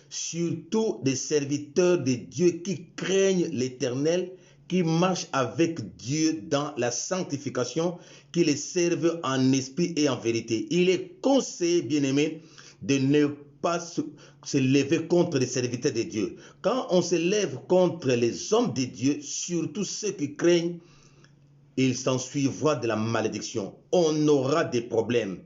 Surtout des serviteurs de Dieu qui craignent l'Éternel, qui marchent avec Dieu dans la sanctification, qui les servent en esprit et en vérité. Il est conseillé, bien-aimé, de ne pas se lever contre les serviteurs de Dieu. Quand on se lève contre les hommes de Dieu, surtout ceux qui craignent, il s'ensuivra de la malédiction. On aura des problèmes.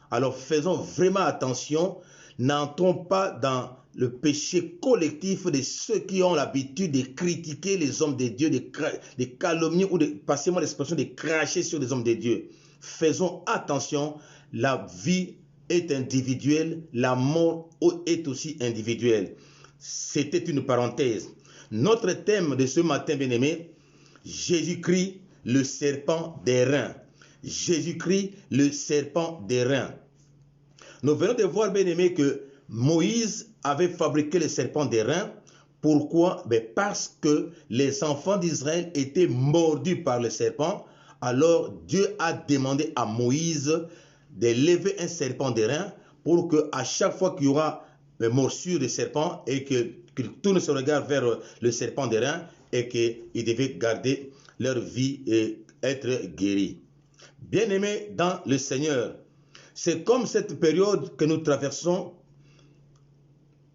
Alors faisons vraiment attention, n'entrons pas dans le péché collectif de ceux qui ont l'habitude de critiquer les hommes de Dieu, de calomnier ou passez-moi l'expression, de cracher sur les hommes de Dieu. Faisons attention, la vie est individuelle, la mort est aussi individuelle. C'était une parenthèse. Notre thème de ce matin, bien-aimé, Jésus-Christ, le serpent d'airain. Jésus-Christ, le serpent d'airain. Nous venons de voir, bien-aimé, que Moïse avait fabriqué le serpent d'airain. Pourquoi? Parce que les enfants d'Israël étaient mordus par le serpent. Alors Dieu a demandé à Moïse de lever un serpent d'airain pour qu'à chaque fois qu'il y aura une morsure de serpent et qu'il tourne son regard vers le serpent d'airain et qu'ils devaient garder leur vie et être guéris. Bien-aimés dans le Seigneur, c'est comme cette période que nous traversons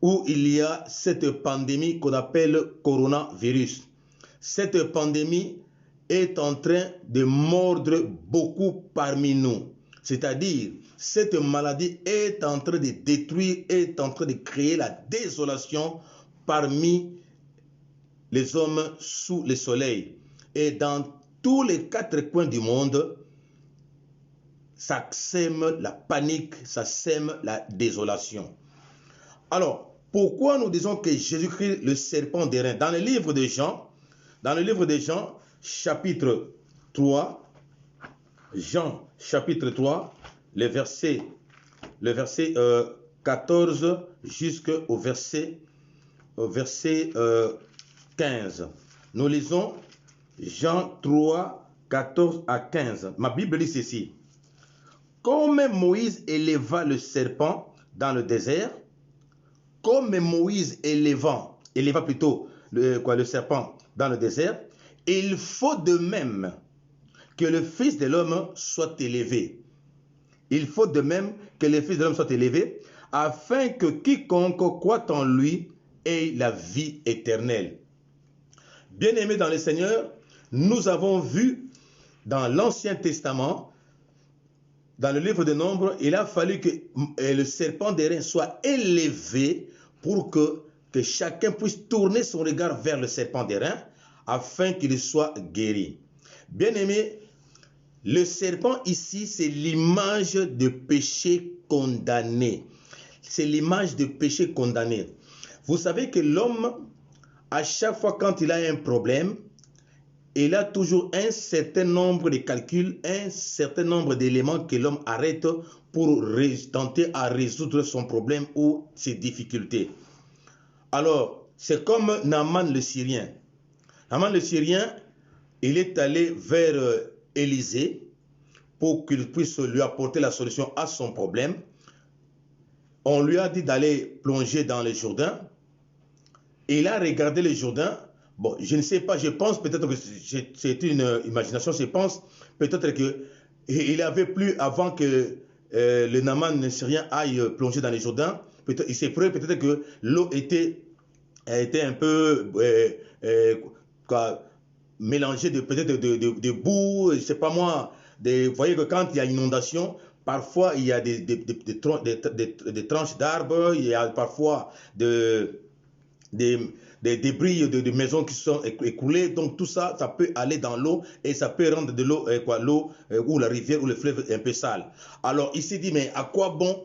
où il y a cette pandémie qu'on appelle coronavirus. Cette pandémie est en train de mordre beaucoup parmi nous. C'est-à-dire, cette maladie est en train de détruire, est en train de créer la désolation parmi les hommes sous le soleil. Et dans tous les 4 coins du monde, ça sème la panique, ça sème la désolation. Alors, pourquoi nous disons que Jésus-Christ, le serpent d'airain, dans le livre de Jean, chapitre 3, Jean, chapitre 3, le verset 14 jusqu'au verset 15. Nous lisons Jean 3, 14 à 15. Ma Bible dit ceci. Comme Moïse éleva le serpent dans le désert, comme Moïse éleva plutôt le serpent dans le désert, il faut de même que le Fils de l'homme soit élevé. Il faut de même que le Fils de l'homme soit élevé, afin que quiconque croit en lui ait la vie éternelle. Bien-aimés dans le Seigneur, nous avons vu dans l'Ancien Testament, dans le livre de Nombres, il a fallu que le serpent d'airain soit élevé pour que chacun puisse tourner son regard vers le serpent d'airain afin qu'il soit guéri. Bien-aimés, le serpent ici, c'est l'image de péché condamné. C'est l'image de péché condamné. Vous savez que l'homme, à chaque fois quand il a un problème, il a toujours un certain nombre de calculs, un certain nombre d'éléments que l'homme arrête pour tenter à résoudre son problème ou ses difficultés. Alors, c'est comme Naaman le Syrien. Naaman le Syrien, il est allé vers Élisée pour qu'il puisse lui apporter la solution à son problème. On lui a dit d'aller plonger dans le Jourdain. Il a regardé le Jourdain. Bon, je ne sais pas, je pense peut-être que c'est une imagination, je pense peut-être qu'il avait plu avant que le Naaman le Syrien aille plonger dans le Jourdain. Il s'est pris peut-être que l'eau était un peu mélangée peut-être de boue, je ne sais pas moi. Vous voyez que quand il y a inondation, parfois il y a des tranches d'arbres, il y a parfois des débris de maisons qui sont écoulées. Donc tout ça, ça peut aller dans l'eau et ça peut rendre de l'eau, l'eau ou la rivière ou le fleuve un peu sale. Alors il s'est dit, mais à quoi bon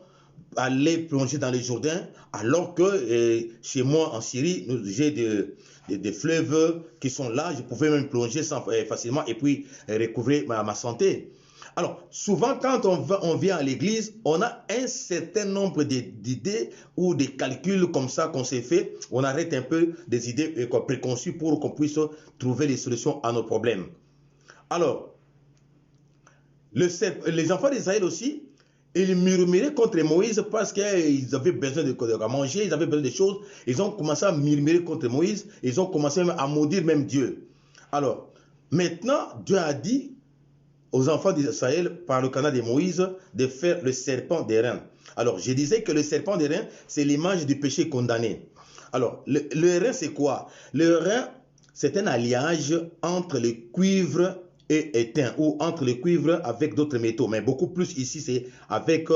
aller plonger dans les Jourdains alors que chez moi en Syrie, j'ai des fleuves qui sont là, je pouvais même plonger facilement et puis recouvrer ma santé. Alors, souvent, quand on vient à l'église, on a un certain nombre d'idées ou des calculs comme ça qu'on s'est fait. On arrête un peu des idées préconçues pour qu'on puisse trouver les solutions à nos problèmes. Alors, les enfants d'Israël aussi, ils murmuraient contre Moïse parce qu'ils avaient besoin de manger, ils avaient besoin de choses. Ils ont commencé à murmurer contre Moïse, ils ont commencé à maudire même Dieu. Alors, maintenant, Dieu a dit aux enfants d'Israël, par le canal de Moïse, de faire le serpent d'airain. Alors, je disais que le serpent d'airain, c'est l'image du péché condamné. Alors, le airain, c'est quoi? Le airain, c'est un alliage entre le cuivre et étain, ou entre le cuivre avec d'autres métaux. Mais beaucoup plus ici, c'est avec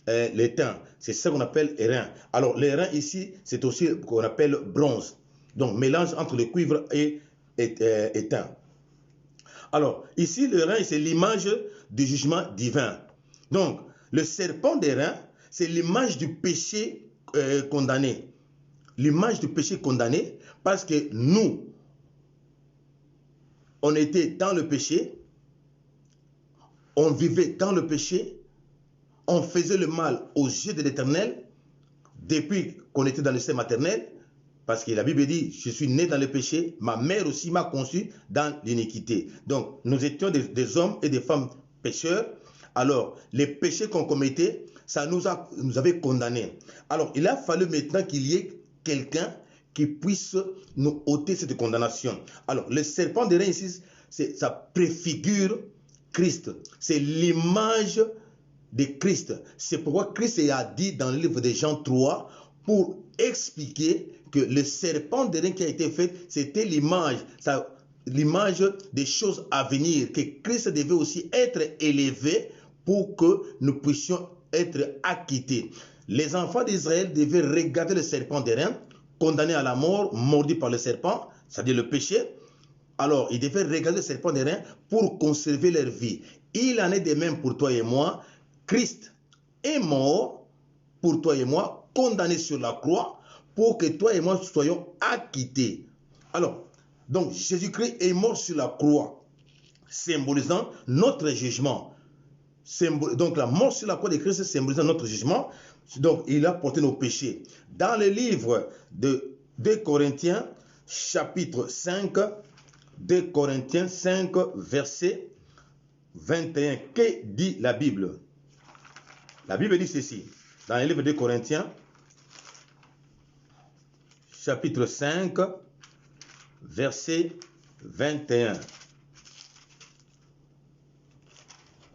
l'étain. C'est ça qu'on appelle airain. Alors, l'airain ici, c'est aussi ce qu'on appelle bronze. Donc, mélange entre le cuivre et étain. Alors, ici, le rein, c'est l'image du jugement divin. Donc, le serpent des reins, c'est l'image du péché condamné. L'image du péché condamné, parce que nous, on était dans le péché, on vivait dans le péché, on faisait le mal aux yeux de l'Éternel, depuis qu'on était dans le sein maternel, parce que la Bible dit, je suis né dans le péché, ma mère aussi m'a conçu dans l'iniquité. Donc, nous étions des hommes et des femmes pécheurs. Alors, les péchés qu'on commettait, ça nous avait condamnés. Alors, il a fallu maintenant qu'il y ait quelqu'un qui puisse nous ôter cette condamnation. Alors, le serpent de rein ici, ça préfigure Christ. C'est l'image de Christ. C'est pourquoi Christ a dit dans le livre de Jean 3, pour expliquer que le serpent de rein qui a été fait, c'était l'image des choses à venir, que Christ devait aussi être élevé pour que nous puissions être acquittés. Les enfants d'Israël devaient regarder le serpent de rein, condamné à la mort, mordu par le serpent, c'est-à-dire le péché. Alors, ils devaient regarder le serpent de rein pour conserver leur vie. Il en est de même pour toi et moi. Christ est mort pour toi et moi, condamné sur la croix, pour que toi et moi soyons acquittés. Alors, donc Jésus-Christ est mort sur la croix, symbolisant notre jugement. Donc la mort sur la croix de Christ symbolisant notre jugement. Donc il a porté nos péchés. Dans le livre de 2 Corinthiens, chapitre 5, 2 Corinthiens 5, verset 21. Que dit la Bible? La Bible dit ceci. Dans le livre de Corinthiens, chapitre 5, verset 21.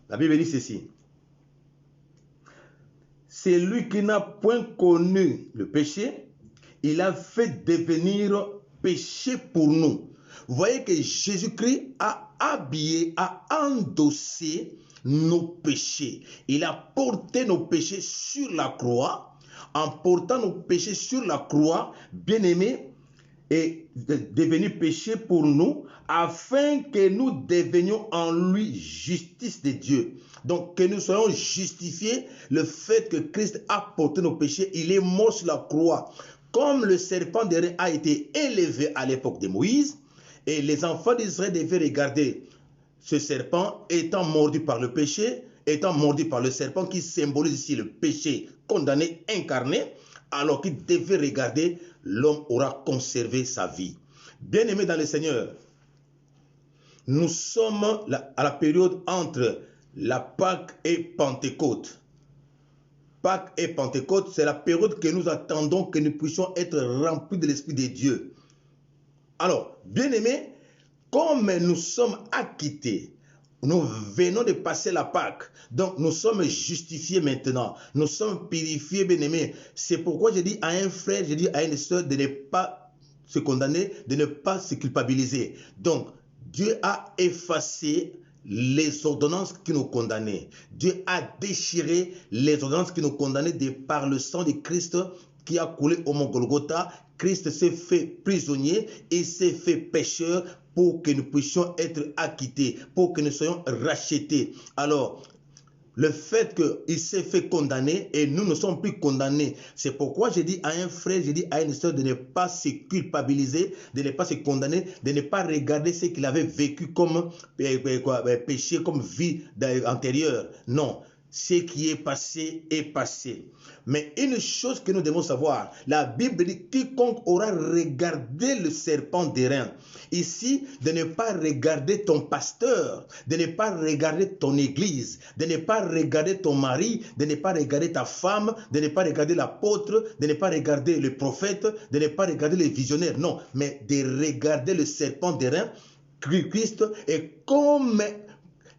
La Bible dit ceci. C'est lui qui n'a point connu le péché, il a fait devenir péché pour nous. Vous voyez que Jésus-Christ a habillé, a endossé nos péchés. Il a porté nos péchés sur la croix. En portant nos péchés sur la croix, bien-aimé, est devenu péché pour nous, afin que nous devenions en lui justice de Dieu. Donc, que nous soyons justifiés, le fait que Christ a porté nos péchés, il est mort sur la croix. Comme le serpent d'airain a été élevé à l'époque de Moïse, et les enfants d'Israël devaient regarder ce serpent étant mordu par le péché, étant mordu par le serpent qui symbolise ici le péché condamné, incarné, alors qu'ils devaient regarder, l'homme aura conservé sa vie. Bien-aimés dans le Seigneur, nous sommes à la période entre la Pâque et Pentecôte. Pâques et Pentecôte, c'est la période que nous attendons que nous puissions être remplis de l'Esprit de Dieu. Alors, bien-aimés, comme nous sommes acquittés, nous venons de passer la Pâque, donc nous sommes justifiés maintenant, nous sommes purifiés, bien-aimés. C'est pourquoi je dis à un frère, je dis à une sœur de ne pas se condamner, de ne pas se culpabiliser. Donc, Dieu a effacé les ordonnances qui nous condamnaient. Dieu a déchiré les ordonnances qui nous condamnaient de par le sang de Christ qui a coulé au mont Golgotha. Christ s'est fait prisonnier et s'est fait pécheur pour que nous puissions être acquittés, pour que nous soyons rachetés. Alors, le fait qu'il s'est fait condamner et nous ne sommes plus condamnés. C'est pourquoi j'ai dit à un frère, j'ai dit à une sœur de ne pas se culpabiliser, de ne pas se condamner, de ne pas regarder ce qu'il avait vécu comme péché, comme vie antérieure. Non. Ce qui est passé est passé. Mais une chose que nous devons savoir, la Bible dit quiconque aura regardé le serpent d'airain. Ici, de ne pas regarder ton pasteur, de ne pas regarder ton église, de ne pas regarder ton mari, de ne pas regarder ta femme, de ne pas regarder l'apôtre, de ne pas regarder le prophète, de ne pas regarder les visionnaires. Non, mais de regarder le serpent d'airain, Christ, et comme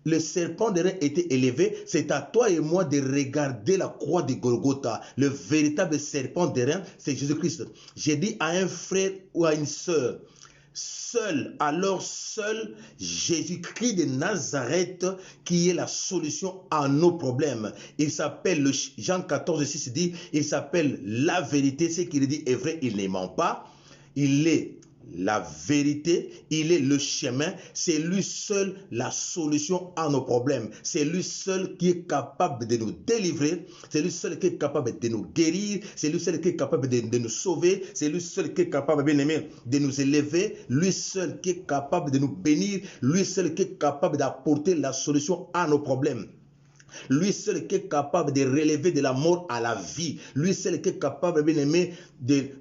le serpent d'airain était élevé, c'est à toi et moi de regarder la croix de Golgotha. Le véritable serpent d'airain, c'est Jésus-Christ. J'ai dit à un frère ou à une sœur, seul Jésus-Christ de Nazareth qui est la solution à nos problèmes. Il s'appelle, Jean 14, 6 dit, il s'appelle la vérité. Ce qu'il dit est vrai, il ne ment pas. Il est la vérité, il est le chemin, c'est lui seul la solution à nos problèmes. C'est lui seul qui est capable de nous délivrer, c'est lui seul qui est capable de nous guérir, c'est lui seul qui est capable de nous sauver, c'est lui seul qui est capable, bien aimé, de nous élever, lui seul qui est capable de nous bénir, lui seul qui est capable d'apporter la solution à nos problèmes. Lui seul qui est capable de relever de la mort à la vie. Lui seul qui est capable, bien aimé, de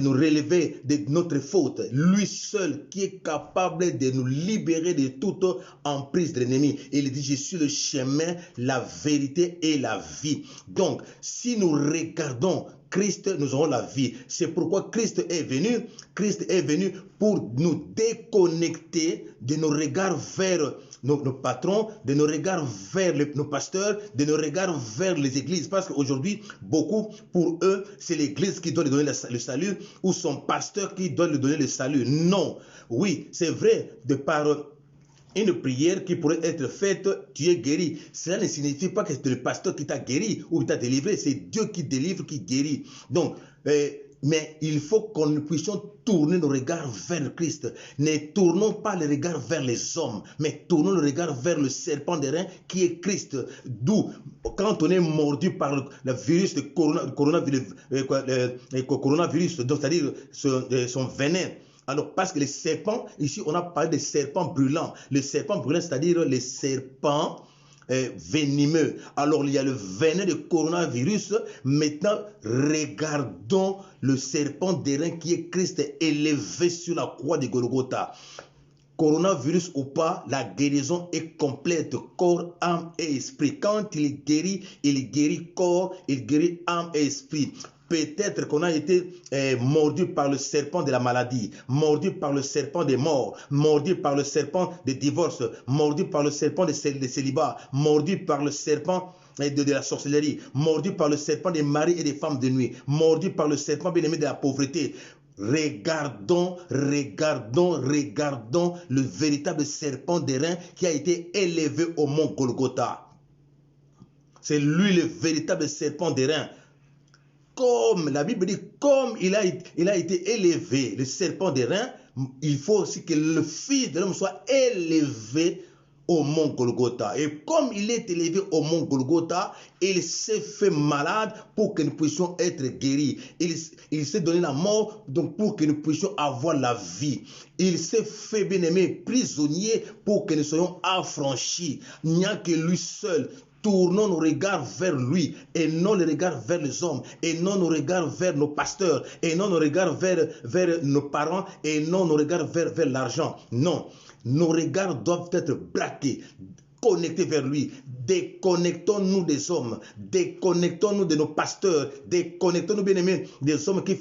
nous relever de notre faute. Lui seul qui est capable de nous libérer de toute emprise de l'ennemi. Il dit, je suis le chemin, la vérité et la vie. Donc, si nous regardons Christ, nous aurons la vie. C'est pourquoi Christ est venu. Christ est venu pour nous déconnecter de nos regards vers nos patrons, de nos regards vers nos pasteurs, de nos regards vers les églises. Parce qu'aujourd'hui, beaucoup, pour eux, c'est l'église qui doit lui donner le salut ou son pasteur qui doit lui donner le salut. Non. Oui, c'est vrai, de par une prière qui pourrait être faite, tu es guéri. Cela ne signifie pas que c'est le pasteur qui t'a guéri ou qui t'a délivré. C'est Dieu qui délivre, qui guérit. Donc, mais il faut que nous puissions tourner nos regards vers Christ. Ne tournons pas les regards vers les hommes, mais tournons le regard vers le serpent d'airain qui est Christ. D'où, quand on est mordu par le virus de coronavirus, donc c'est-à-dire son venin. Alors, parce que les serpents, ici, on a parlé de serpents brûlants. Le serpent brûlant, c'est-à-dire les serpents venimeux. Alors, il y a le venin de coronavirus. Maintenant, regardons le serpent d'airain qui est Christ élevé sur la croix de Golgotha. Coronavirus ou pas, la guérison est complète, corps, âme et esprit. Quand il guérit corps, il guérit âme et esprit. Peut-être qu'on a été mordu par le serpent de la maladie, mordu par le serpent des morts, mordu par le serpent des divorces, mordu par le serpent des célibats, mordu par le serpent de la sorcellerie, mordu par le serpent des maris et des femmes de nuit, mordu par le serpent bien-aimé de la pauvreté. Regardons le véritable serpent d'airain qui a été élevé au mont Golgotha. C'est lui le véritable serpent d'airain. Comme la Bible dit, comme il a été élevé, le serpent d'airain, il faut aussi que le Fils de l'homme soit élevé au mont Golgotha. Et comme il est élevé au mont Golgotha, il s'est fait malade pour que nous puissions être guéris. Il s'est donné la mort donc pour que nous puissions avoir la vie. Il s'est fait, bien-aimé, prisonnier pour que nous soyons affranchis. Il n'y a que lui seul. Tournons nos regards vers lui et non les regards vers les hommes et non nos regards vers nos pasteurs et non nos regards vers nos parents et non nos regards vers l'argent. Non, nos regards doivent être braqués, connectés vers lui. Déconnectons-nous des hommes, déconnectons-nous de nos pasteurs, déconnectons-nous, bien-aimés, des hommes qui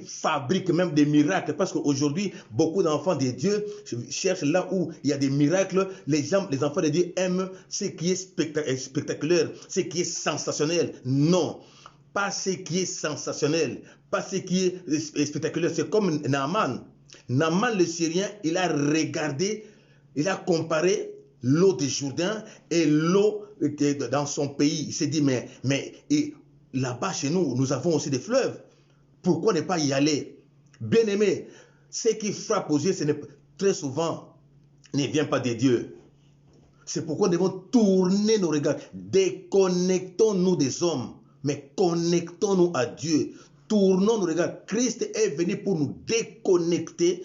fabriquent même des miracles. Parce qu'aujourd'hui, beaucoup d'enfants de Dieu cherchent là où il y a des miracles. Les enfants de Dieu aiment ce qui est spectaculaire, ce qui est sensationnel. Non, pas ce qui est sensationnel, pas ce qui est spectaculaire. C'est comme Naaman. Naaman le Syrien, il a regardé, il a comparé l'eau du Jourdain et l'eau dans son pays. Il s'est dit, mais là-bas chez nous, nous avons aussi des fleuves. Pourquoi ne pas y aller? Bien-aimé, ce qui frappe aux yeux, très souvent, ne vient pas de Dieu. C'est pourquoi nous devons tourner nos regards. Déconnectons-nous des hommes, mais connectons-nous à Dieu. Tournons nos regards. Christ est venu pour nous déconnecter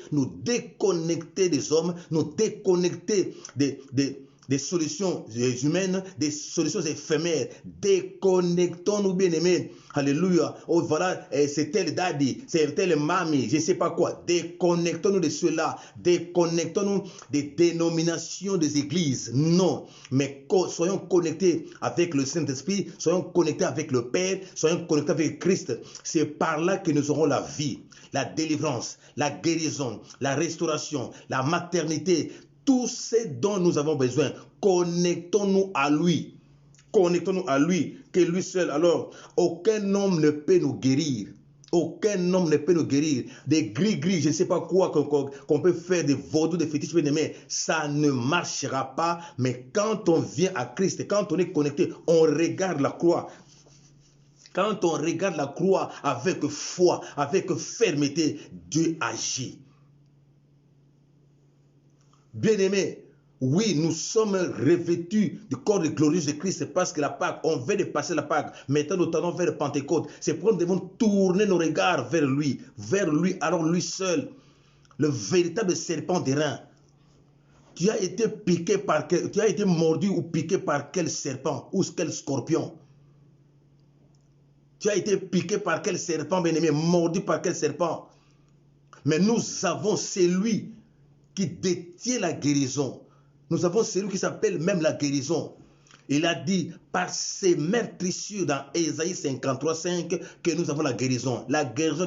des hommes, nous déconnecter des solutions humaines, des solutions éphémères. Déconnectons-nous, bien-aimés. Alléluia. Oh, voilà, c'est tel daddy, c'est tel mamie, je ne sais pas quoi. Déconnectons-nous de cela. Déconnectons-nous des dénominations des églises. Non, mais soyons connectés avec le Saint-Esprit, soyons connectés avec le Père, soyons connectés avec Christ. C'est par là que nous aurons la vie, la délivrance, la guérison, la restauration, la maternité. Tout ce dont nous avons besoin, connectons-nous à lui. Connectons-nous à lui, que lui seul. Alors, aucun homme ne peut nous guérir. Aucun homme ne peut nous guérir. Des gris-gris, je ne sais pas quoi, qu'on peut faire, des vaudous, des fétiches, mais ça ne marchera pas. Mais quand on vient à Christ, quand on est connecté, on regarde la croix. Quand on regarde la croix avec foi, avec fermeté, Dieu agit. Bien-aimés, oui, nous sommes revêtus du corps glorieux de Christ parce que la Pâque, on vient de passer la Pâque. Maintenant, nous tendons vers le Pentecôte. C'est pourquoi nous devons tourner nos regards vers lui, alors lui seul, le véritable serpent d'airain. Tu as été mordu ou piqué par quel serpent ou quel scorpion? Tu as été piqué par quel serpent, bien-aimé, mordu par quel serpent? Mais nous avons celui qui détient la guérison. Nous avons celui qui s'appelle même la guérison. Il a dit, par ses meurtrissures dans Ésaïe 53:5, que nous avons la guérison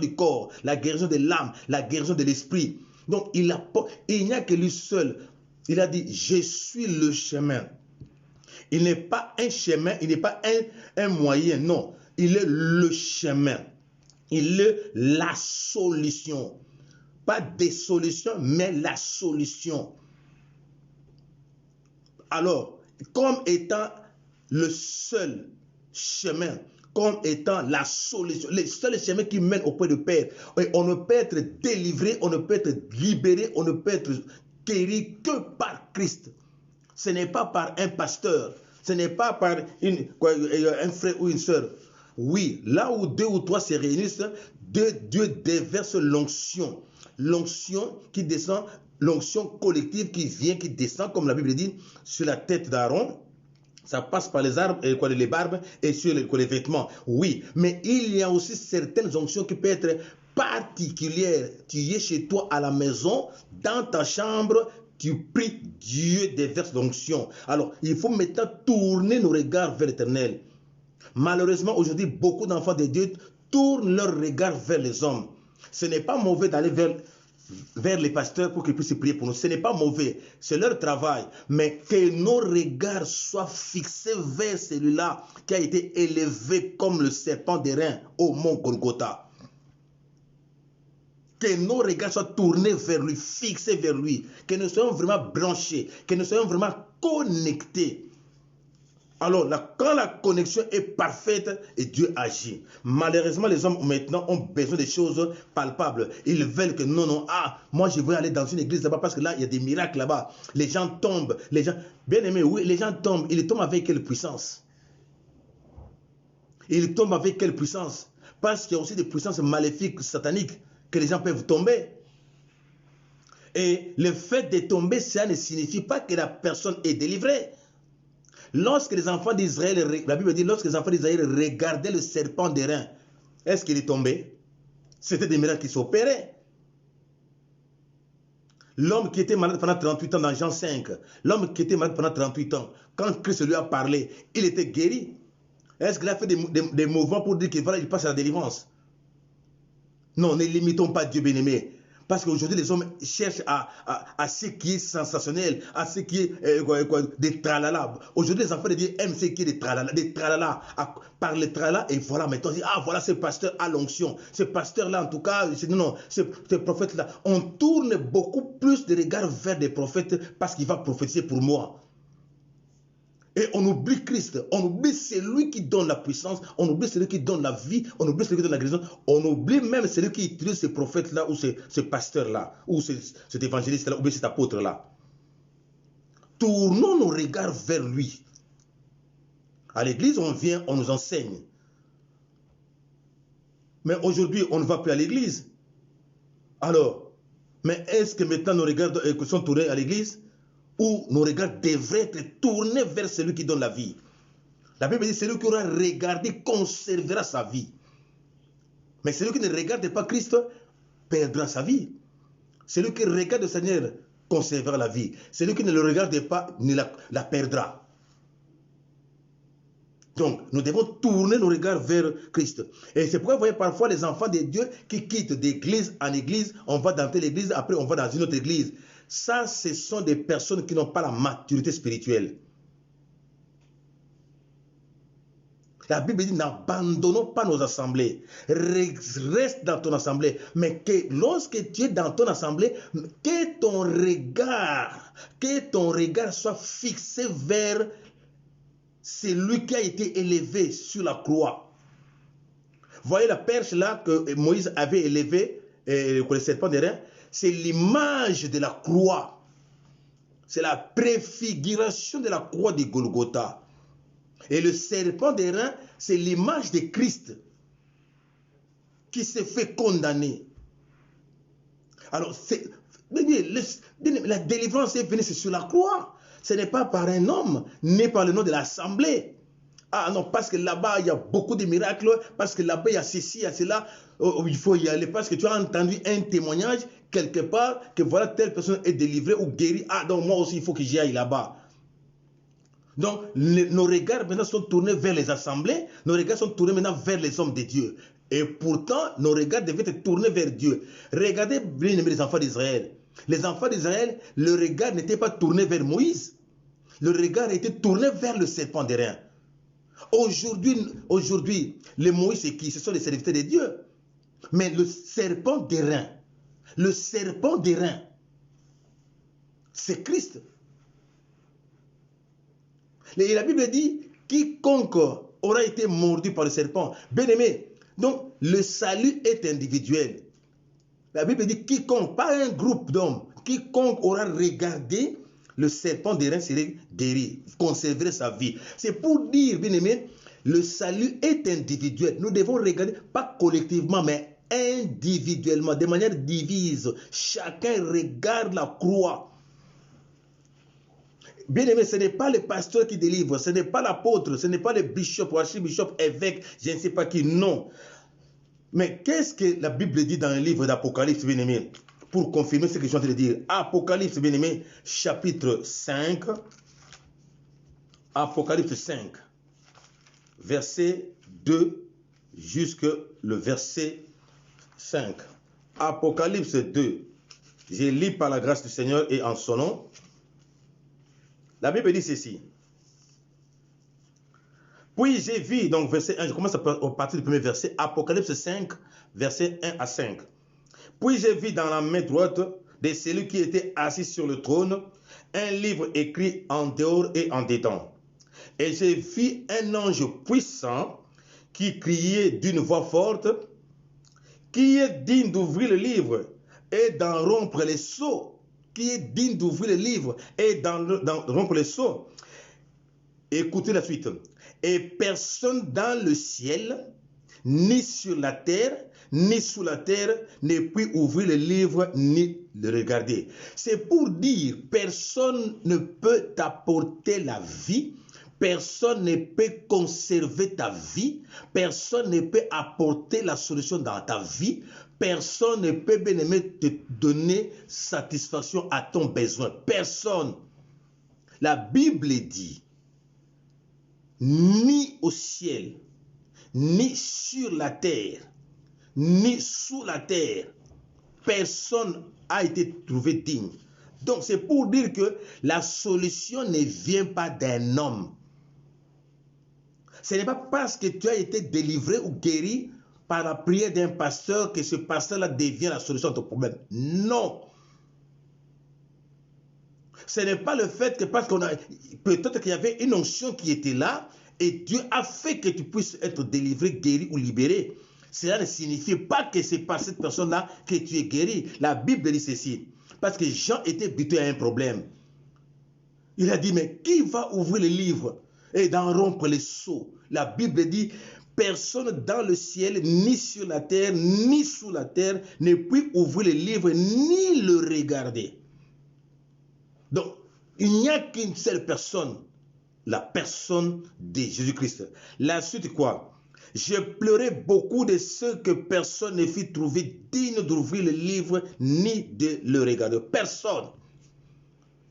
du corps, la guérison de l'âme, la guérison de l'esprit. Donc, il n'y a que lui seul. Il a dit, je suis le chemin. Il n'est pas un chemin, il n'est pas un moyen, non. Il est le chemin. Il est la solution. Pas des solutions, mais la solution. Alors, comme étant le seul chemin, comme étant la solution, le seul chemin qui mène auprès du Père. On ne peut être délivré, on ne peut être libéré, on ne peut être guéri que par Christ. Ce n'est pas par un pasteur, ce n'est pas par un frère ou une sœur. Oui, là où 2 ou 3 se réunissent, Dieu déverse l'onction. L'onction qui descend, l'onction collective qui vient, qui descend, comme la Bible dit, sur la tête d'Aaron. Ça passe par les arbres, les barbes et sur les vêtements. Oui, mais il y a aussi certaines onctions qui peuvent être particulières. Tu es chez toi à la maison, dans ta chambre, tu pries, Dieu déverse l'onction. Alors, il faut maintenant tourner nos regards vers l'Éternel. Malheureusement, aujourd'hui, beaucoup d'enfants de Dieu tournent leur regard vers les hommes. Ce n'est pas mauvais d'aller vers les pasteurs pour qu'ils puissent prier pour nous. Ce n'est pas mauvais, c'est leur travail. Mais que nos regards soient fixés vers celui-là qui a été élevé comme le serpent d'airain au mont Golgotha. Que nos regards soient tournés vers lui, fixés vers lui. Que nous soyons vraiment branchés, que nous soyons vraiment connectés. Alors, quand la connexion est parfaite, et Dieu agit. Malheureusement, les hommes maintenant ont besoin de choses palpables. Ils veulent que non, moi je veux aller dans une église là-bas parce que là, il y a des miracles là-bas. Les gens tombent. Bien aimé, oui, les gens tombent. Ils tombent avec quelle puissance? Ils tombent avec quelle puissance? Parce qu'il y a aussi des puissances maléfiques, sataniques, que les gens peuvent tomber. Et le fait de tomber, ça ne signifie pas que la personne est délivrée. Lorsque les enfants d'Israël, la Bible dit, lorsque les enfants d'Israël regardaient le serpent d'airain, est-ce qu'il est tombé? C'était des miracles qui s'opéraient. L'homme qui était malade pendant 38 ans dans Jean 5, l'homme qui était malade pendant 38 ans, quand Christ lui a parlé, il était guéri. Est-ce qu'il a fait des mouvements pour dire qu'il voilà, il passe à la délivrance? Non, ne limitons pas Dieu bien-aimé. Parce qu'aujourd'hui, les hommes cherchent à ce qui est sensationnel, à ce qui est des tralala. Aujourd'hui, les enfants de Dieu aiment ce qui est des tralala. Par les tralala, et voilà, maintenant, on dit, voilà, ce pasteur a l'onction. Ce pasteur-là, en tout cas, ce prophète-là. On tourne beaucoup plus de regards vers des prophètes parce qu'il va prophétiser pour moi. Et on oublie Christ, on oublie celui qui donne la puissance, on oublie celui qui donne la vie, on oublie celui qui donne la guérison, on oublie même celui qui utilise ce prophète-là ou ce pasteur-là, ou cet évangéliste-là, ou bien cet apôtre-là. Tournons nos regards vers lui. À l'église, on vient, on nous enseigne. Mais aujourd'hui, on ne va plus à l'église. Alors, mais est-ce que maintenant nos regards sont tournés à l'église? Où nos regards devraient être tournés vers celui qui donne la vie. La Bible dit, celui qui aura regardé conservera sa vie. Mais celui qui ne regarde pas Christ perdra sa vie. Celui qui regarde le Seigneur conservera la vie. Celui qui ne le regarde pas ne la perdra. Donc, nous devons tourner nos regards vers Christ. Et c'est pourquoi vous voyez parfois les enfants de Dieu qui quittent d'église en église, on va dans telle église, après on va dans une autre église. Ça, ce sont des personnes qui n'ont pas la maturité spirituelle. La Bible dit, n'abandonnons pas nos assemblées. Reste dans ton assemblée. Mais que lorsque tu es dans ton assemblée, que ton regard soit fixé vers celui qui a été élevé sur la croix. Voyez la perche là que Moïse avait élevée, le serpent d'airain. C'est l'image de la croix. C'est la préfiguration de la croix de Golgotha. Et le serpent d'airain, c'est l'image de Christ qui s'est fait condamner. Alors, la délivrance est venue sur la croix. Ce n'est pas par un homme, ni par le nom de l'assemblée. Ah non, parce que là-bas, il y a beaucoup de miracles, parce que là-bas, il y a ceci, il y a cela, il faut y aller, parce que tu as entendu un témoignage quelque part, que voilà, telle personne est délivrée ou guérie. Ah, donc moi aussi, il faut que j'y aille là-bas. Donc, nos regards maintenant sont tournés vers les assemblées, nos regards sont tournés maintenant vers les hommes de Dieu. Et pourtant, nos regards devaient être tournés vers Dieu. Regardez bien les enfants d'Israël. Les enfants d'Israël, le regard n'était pas tourné vers Moïse. Le regard était tourné vers le serpent d'airain. Aujourd'hui, les Moïse, c'est qui? Ce sont les serviteurs de Dieu. Mais le serpent d'airain, c'est Christ. Et la Bible dit, quiconque aura été mordu par le serpent. Bien aimé, donc le salut est individuel. La Bible dit, quiconque, pas un groupe d'hommes, quiconque aura regardé le serpent d'airain serait guéri, conserverait sa vie. C'est pour dire, bien aimé, le salut est individuel. Nous devons regarder, pas collectivement, mais individuellement, de manière divise. Chacun regarde la croix. Bien aimé, ce n'est pas le pasteur qui délivre, ce n'est pas l'apôtre, ce n'est pas le bishop, archibishop, évêque, je ne sais pas qui, non. Mais qu'est-ce que la Bible dit dans le livre d'Apocalypse, bien aimé? Pour confirmer ce que je suis en train de dire. Apocalypse, bien aimé, chapitre 5. Apocalypse 5, verset 2 jusque le verset 5. Apocalypse 2. Je lis par la grâce du Seigneur et en son nom. La Bible dit ceci. Puis j'ai vu, donc verset 1, je commence à partir du premier verset, Apocalypse 5, verset 1 à 5. Puis j'ai vu dans la main droite de celui qui était assis sur le trône, un livre écrit en dehors et en dedans. Et j'ai vu un ange puissant qui criait d'une voix forte, qui est digne d'ouvrir le livre et d'en rompre les sceaux, qui est digne d'ouvrir le livre et d'en rompre les sceaux. Écoutez la suite. Et personne dans le ciel, ni sur la terre, ni sous la terre, ne peut ouvrir le livre ni le regarder. C'est pour dire, personne ne peut t'apporter la vie, personne ne peut conserver ta vie, personne ne peut apporter la solution dans ta vie, personne ne peut, bien aimé, te donner satisfaction à ton besoin. Personne. La Bible dit, ni au ciel, ni sur la terre, ni sous la terre, personne n'a été trouvé digne. Donc c'est pour dire que la solution ne vient pas d'un homme. Ce n'est pas parce que tu as été délivré ou guéri par la prière d'un pasteur que ce pasteur-là devient la solution à ton problème. Non. Ce n'est pas le fait que parce qu'on a... Peut-être qu'il y avait une onction qui était là et Dieu a fait que tu puisses être délivré, guéri ou libéré. Cela ne signifie pas que c'est par cette personne-là que tu es guéri. La Bible dit ceci. Parce que Jean était buté à un problème. Il a dit, mais qui va ouvrir le livre et d'en rompre les sceaux? La Bible dit, personne dans le ciel, ni sur la terre, ni sous la terre, ne peut ouvrir le livre, ni le regarder. Donc, il n'y a qu'une seule personne, la personne de Jésus-Christ. La suite quoi? Je pleurais beaucoup de ceux que personne ne fit trouver digne d'ouvrir le livre ni de le regarder. Personne.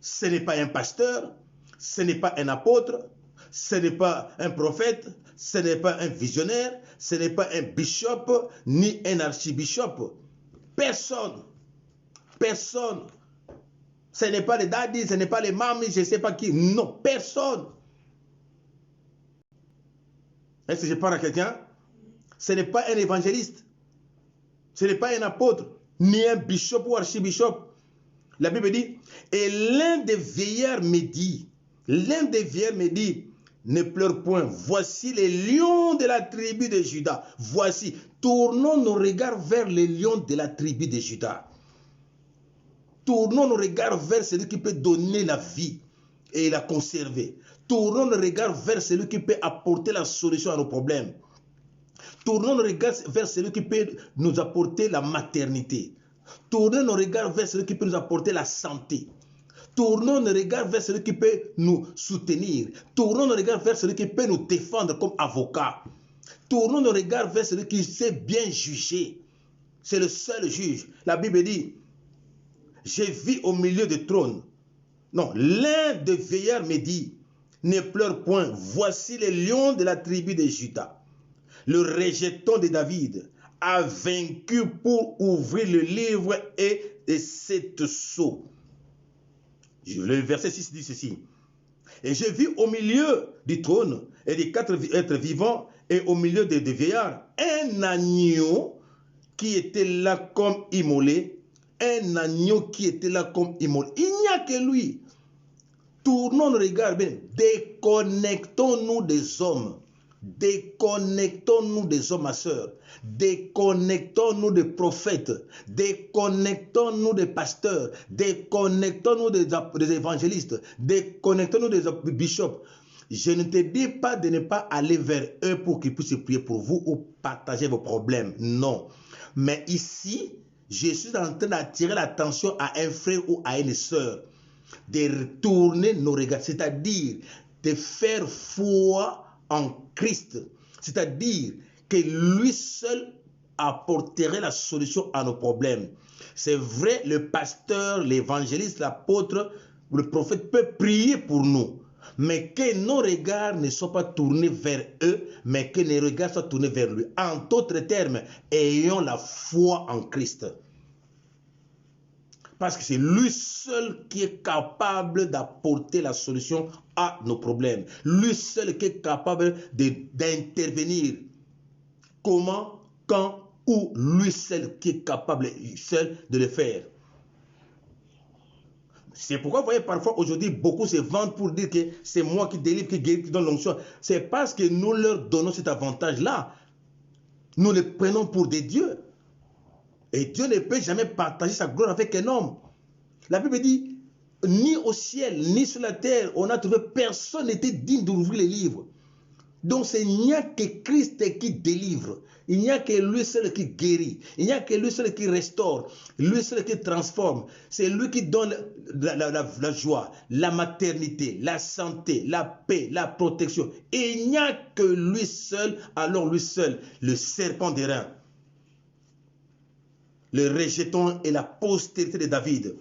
Ce n'est pas un pasteur, ce n'est pas un apôtre, ce n'est pas un prophète, ce n'est pas un visionnaire, ce n'est pas un bishop, ni un archibishop. Personne. Personne. Ce n'est pas les daddies, ce n'est pas les mamies, je ne sais pas qui. Non, personne. Est-ce que je parle à quelqu'un? Ce n'est pas un évangéliste. Ce n'est pas un apôtre, ni un bishop ou archibishop. La Bible dit, et l'un des vieillards me dit, ne pleure point, voici les lions de la tribu de Juda. Voici, tournons nos regards vers les lions de la tribu de Juda. Tournons nos regards vers celui qui peut donner la vie et la conserver. Tournons nos regards vers celui qui peut apporter la solution à nos problèmes. Tournons nos regards vers celui qui peut nous apporter la maternité. Tournons nos regards vers celui qui peut nous apporter la santé. Tournons nos regards vers celui qui peut nous soutenir. Tournons nos regards vers celui qui peut nous défendre comme avocat. Tournons nos regards vers celui qui sait bien juger. C'est le seul juge. La Bible dit, j'ai vu au milieu du trône. Non, l'un des vieillards me dit, ne pleure point, voici les lions de la tribu de Juda. Le rejeton de David a vaincu pour ouvrir le livre et sept sceaux. Le verset 6 dit ceci. Et j'ai vu au milieu du trône et des quatre êtres vivants et au milieu des vieillards un agneau qui était là comme immolé. Un agneau qui était là comme immolé. Il n'y a que lui. Tournons nos regards bien. Déconnectons-nous des hommes. Déconnectons-nous des hommes, ma soeur. Déconnectons-nous des prophètes. Déconnectons-nous des pasteurs. Déconnectons-nous des évangélistes. Déconnectons-nous des bishops. Je ne te dis pas de ne pas aller vers eux pour qu'ils puissent prier pour vous ou partager vos problèmes. Non. Mais ici, je suis en train d'attirer l'attention à un frère ou à une sœur. De retourner nos regards. C'est-à-dire de faire foi en Christ, c'est-à-dire que lui seul apporterait la solution à nos problèmes. C'est vrai, le pasteur, l'évangéliste, l'apôtre, le prophète peut prier pour nous, Mais que nos regards ne soient pas tournés vers eux, mais que nos regards soient tournés vers lui. En d'autres termes, ayons la foi en Christ. Parce que c'est lui seul qui est capable d'apporter la solution à nos problèmes. Lui seul qui est capable d'intervenir. Comment, quand, où, lui seul qui est capable seul de le faire. C'est pourquoi vous voyez parfois aujourd'hui beaucoup se vantent pour dire que c'est moi qui délivre, qui guérit, qui donne l'onction. C'est parce que nous leur donnons cet avantage-là. Nous les prenons pour des dieux. Et Dieu ne peut jamais partager sa gloire avec un homme. La Bible dit, ni au ciel, ni sur la terre, on a trouvé personne n'était digne d'ouvrir les livres. Donc il n'y a que Christ qui délivre. Il n'y a que lui seul qui guérit. Il n'y a que lui seul qui restaure. Lui seul qui transforme. C'est lui qui donne la joie, la maternité, la santé, la paix, la protection. Et il n'y a que lui seul, alors lui seul, le serpent d'airain. Le rejeton et la postérité de David.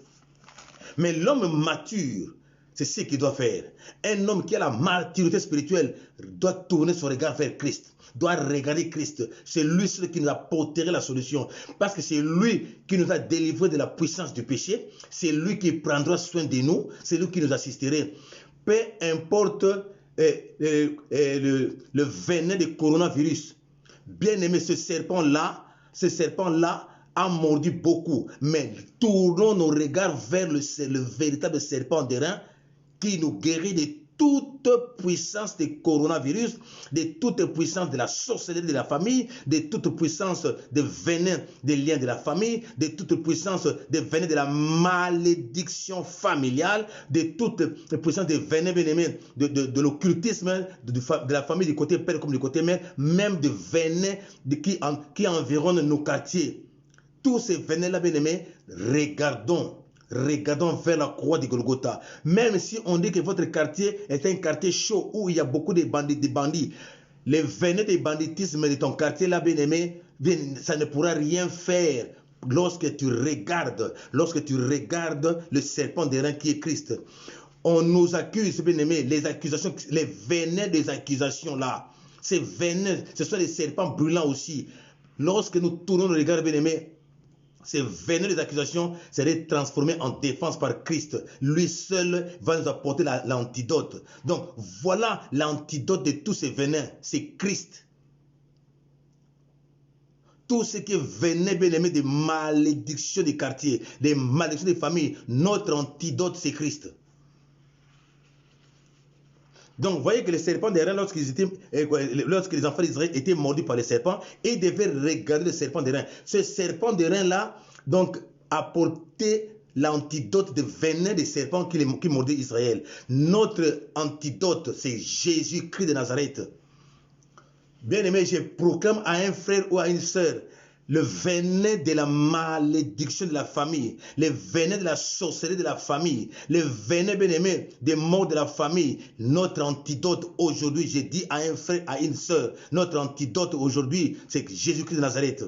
Mais l'homme mature, c'est ce qu'il doit faire. Un homme qui a la maturité spirituelle doit tourner son regard vers Christ, doit regarder Christ. C'est lui seul qui nous apporterait la solution. Parce que c'est lui qui nous a délivrés de la puissance du péché. C'est lui qui prendra soin de nous. C'est lui qui nous assisterait. Peu importe le venin du coronavirus. Bien aimé, ce serpent-là a mordu beaucoup. Mais tournons nos regards vers le véritable serpent d'airain qui nous guérit de toute puissance du coronavirus, de toute puissance de la sorcellerie de la famille, de toute puissance de venin des liens de la famille, de toute puissance de venin de la malédiction familiale, de toute puissance de venin bien-aimé de l'occultisme de la famille du côté père comme du côté mère, même de venin qui environne nos quartiers. Tous ces venins-là, bien-aimés, regardons vers la croix de Golgotha. Même si on dit que votre quartier est un quartier chaud où il y a beaucoup de bandits, les venin de banditisme de ton quartier, là, bien-aimé, ça ne pourra rien faire lorsque tu regardes le serpent d'airain qui est Christ. On nous accuse, bien-aimé, les accusations, les venins des accusations là, ces venins, ce sont des serpents brûlants aussi. Lorsque nous tournons le regard, bien-aimé, ces venins des accusations seraient transformés en défense par Christ. Lui seul va nous apporter l'antidote. Donc voilà l'antidote de tous ces venins, c'est Christ. Tout ce qui est venin, bien-aimé, des malédictions des quartiers, des malédictions des familles, notre antidote c'est Christ. Donc, vous voyez que les serpents d'airain, lorsque les enfants d'Israël étaient mordus par les serpents, ils devaient regarder le serpent d'airain. Ce serpent d'airain-là, donc, apportait l'antidote de venin des serpents qui mordaient Israël. Notre antidote, c'est Jésus-Christ de Nazareth. Bien aimé, je proclame à un frère ou à une sœur, le venin de la malédiction de la famille, le venin de la sorcellerie de la famille, le venin, bien aimé, des morts de la famille. Notre antidote aujourd'hui, j'ai dit à un frère, à une sœur, notre antidote aujourd'hui, c'est Jésus-Christ de Nazareth.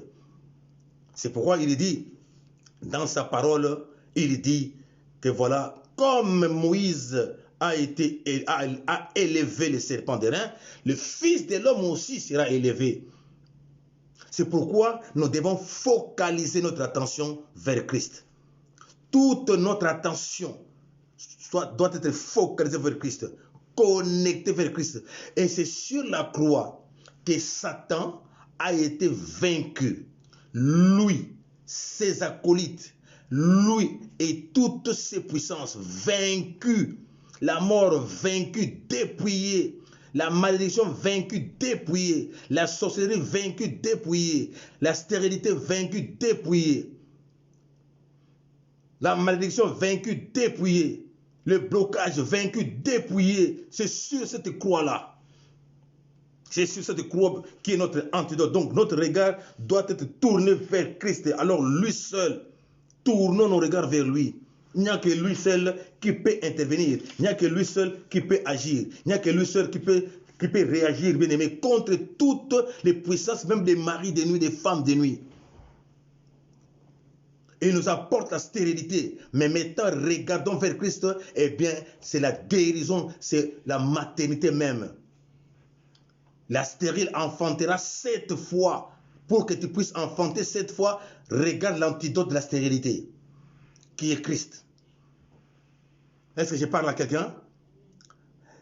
C'est pourquoi il dit, dans sa parole, il dit que voilà, comme Moïse a élevé le serpent d'airain, le Fils de l'homme aussi sera élevé. C'est pourquoi nous devons focaliser notre attention vers Christ. Toute notre attention doit être focalisée vers Christ, connectée vers Christ. Et c'est sur la croix que Satan a été vaincu. Lui, ses acolytes, lui et toutes ses puissances vaincues. La mort vaincue, dépouillée. La malédiction vaincue, dépouillée. La sorcellerie vaincue, dépouillée. La stérilité vaincue, dépouillée. La malédiction vaincue, dépouillée. Le blocage vaincu, dépouillé. C'est sur cette croix-là. C'est sur cette croix qui est notre antidote. Donc notre regard doit être tourné vers Christ. Alors lui seul, tournons nos regards vers lui. Il n'y a que lui seul qui peut intervenir. Il n'y a que lui seul qui peut agir. Il n'y a que lui seul qui peut réagir, bien aimé, contre toutes les puissances, même des maris de nuit, des femmes de nuit. Il nous apporte la stérilité. Mais maintenant, regardons vers Christ, eh bien, c'est la guérison, c'est la maternité même. La stérile enfantera 7 fois. Pour que tu puisses enfanter 7 fois, regarde l'antidote de la stérilité, qui est Christ. Est-ce que je parle à quelqu'un?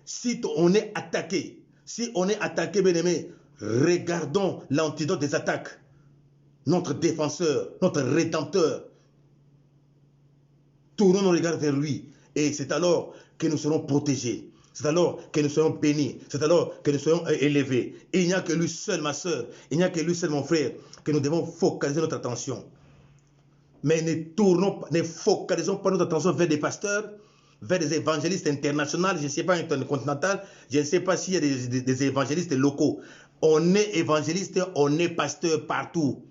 Si on est attaqué, bien-aimé, regardons l'antidote des attaques. Notre défenseur, notre rédempteur. Tournons nos regards vers lui. Et c'est alors que nous serons protégés. C'est alors que nous serons bénis. C'est alors que nous serons élevés. Et il n'y a que lui seul, ma soeur. Il n'y a que lui seul, mon frère, que nous devons focaliser notre attention. Mais ne focalisons pas notre attention vers des pasteurs, vers des évangélistes internationaux, je ne sais pas, intercontinental, je ne sais pas s'il y a des évangélistes locaux. On est évangéliste, on est pasteur partout.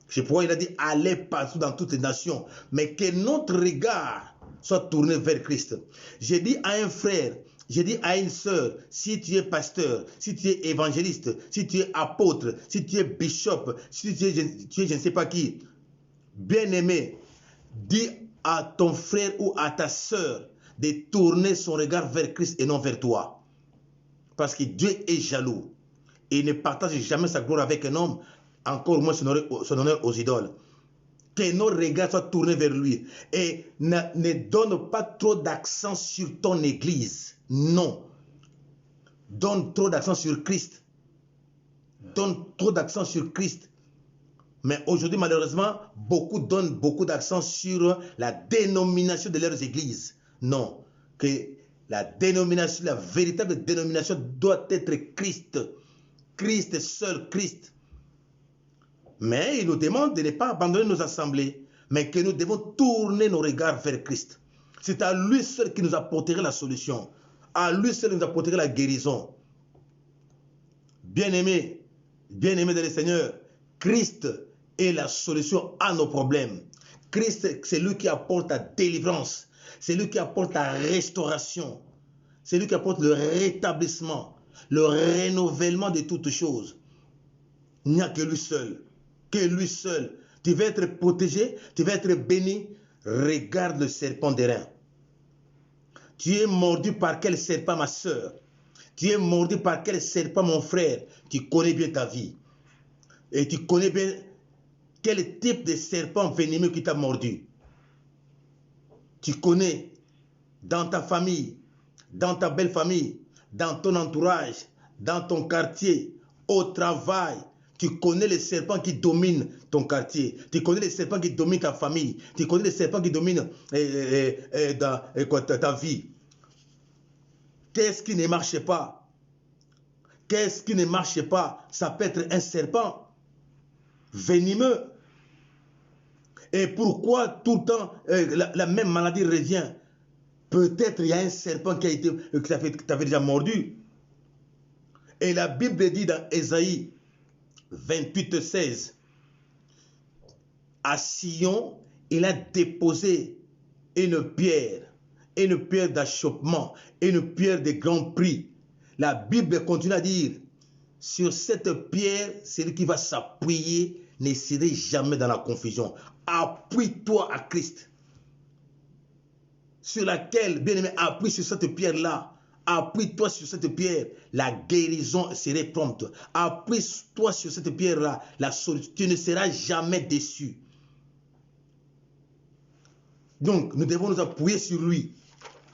C'est pourquoi il a dit, allez partout dans toutes les nations. Mais que notre regard soit tourné vers Christ. J'ai dit à un frère, j'ai dit à une sœur, si tu es pasteur, si tu es évangéliste, si tu es apôtre, si tu es bishop, si tu es je ne sais pas qui, bien-aimé, dis à ton frère ou à ta sœur de tourner son regard vers Christ et non vers toi. Parce que Dieu est jaloux. Et il ne partage jamais sa gloire avec un homme, encore moins son honneur aux idoles. Que nos regards soient tournés vers lui. Et ne donne pas trop d'accent sur ton église. Non. Donne trop d'accent sur Christ. Donne trop d'accent sur Christ. Mais aujourd'hui, malheureusement, beaucoup donnent beaucoup d'accent sur la dénomination de leurs églises. Non. Que la dénomination, la véritable dénomination doit être Christ. Christ seul, Christ. Mais il nous demande de ne pas abandonner nos assemblées, mais que nous devons tourner nos regards vers Christ. C'est à lui seul qui nous apporterait la solution. À lui seul qui nous apporterait la guérison. Bien-aimés dans le Seigneur, Christ est la solution à nos problèmes. Christ, c'est lui qui apporte la délivrance. C'est lui qui apporte la restauration. C'est lui qui apporte le rétablissement, le renouvellement de toutes choses. Il n'y a que lui seul. Que lui seul. Tu vas être protégé, tu vas être béni. Regarde le serpent d'airain. Tu es mordu par quel serpent, ma soeur? Tu es mordu par quel serpent, mon frère? Tu connais bien ta vie. Et tu connais bien quel type de serpent venimeux qui t'a mordu. Tu connais dans ta famille, dans ta belle famille, dans ton entourage, dans ton quartier, au travail. Tu connais les serpents qui dominent ton quartier. Tu connais les serpents qui dominent ta famille. Tu connais les serpents qui dominent ta vie. Qu'est-ce qui ne marche pas? Qu'est-ce qui ne marche pas? Ça peut être un serpent venimeux. Et pourquoi tout le temps la même maladie revient? Peut-être il y a un serpent qui t'avait déjà mordu. Et la Bible dit dans Ésaïe 28, 16, à Sion, il a déposé une pierre d'achoppement, une pierre de grand prix. La Bible continue à dire, sur cette pierre, celui qui va s'appuyer ne serait jamais dans la confusion. Appuie-toi à Christ. Sur laquelle, bien-aimé, appuie sur cette pierre-là. Appuie-toi sur cette pierre. La guérison serait prompte. Appuie-toi sur cette pierre-là. Tu ne seras jamais déçu. Donc, nous devons nous appuyer sur lui.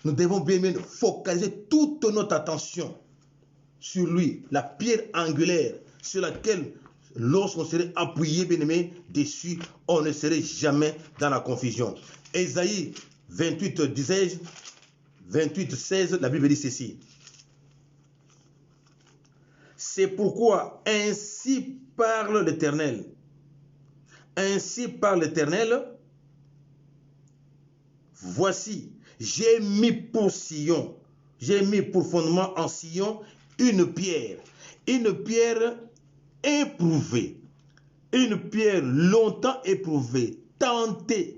Nous devons bien focaliser toute notre attention sur lui. La pierre angulaire sur laquelle, lorsqu'on serait appuyé, bien-aimé, dessus, on ne serait jamais dans la confusion. Ésaïe 28, 16, la Bible dit ceci. C'est pourquoi ainsi parle l'Éternel. Ainsi parle l'Éternel. Voici, j'ai mis pour Sion, j'ai mis pour fondement en Sion une pierre éprouvée, une pierre longtemps éprouvée, tentée,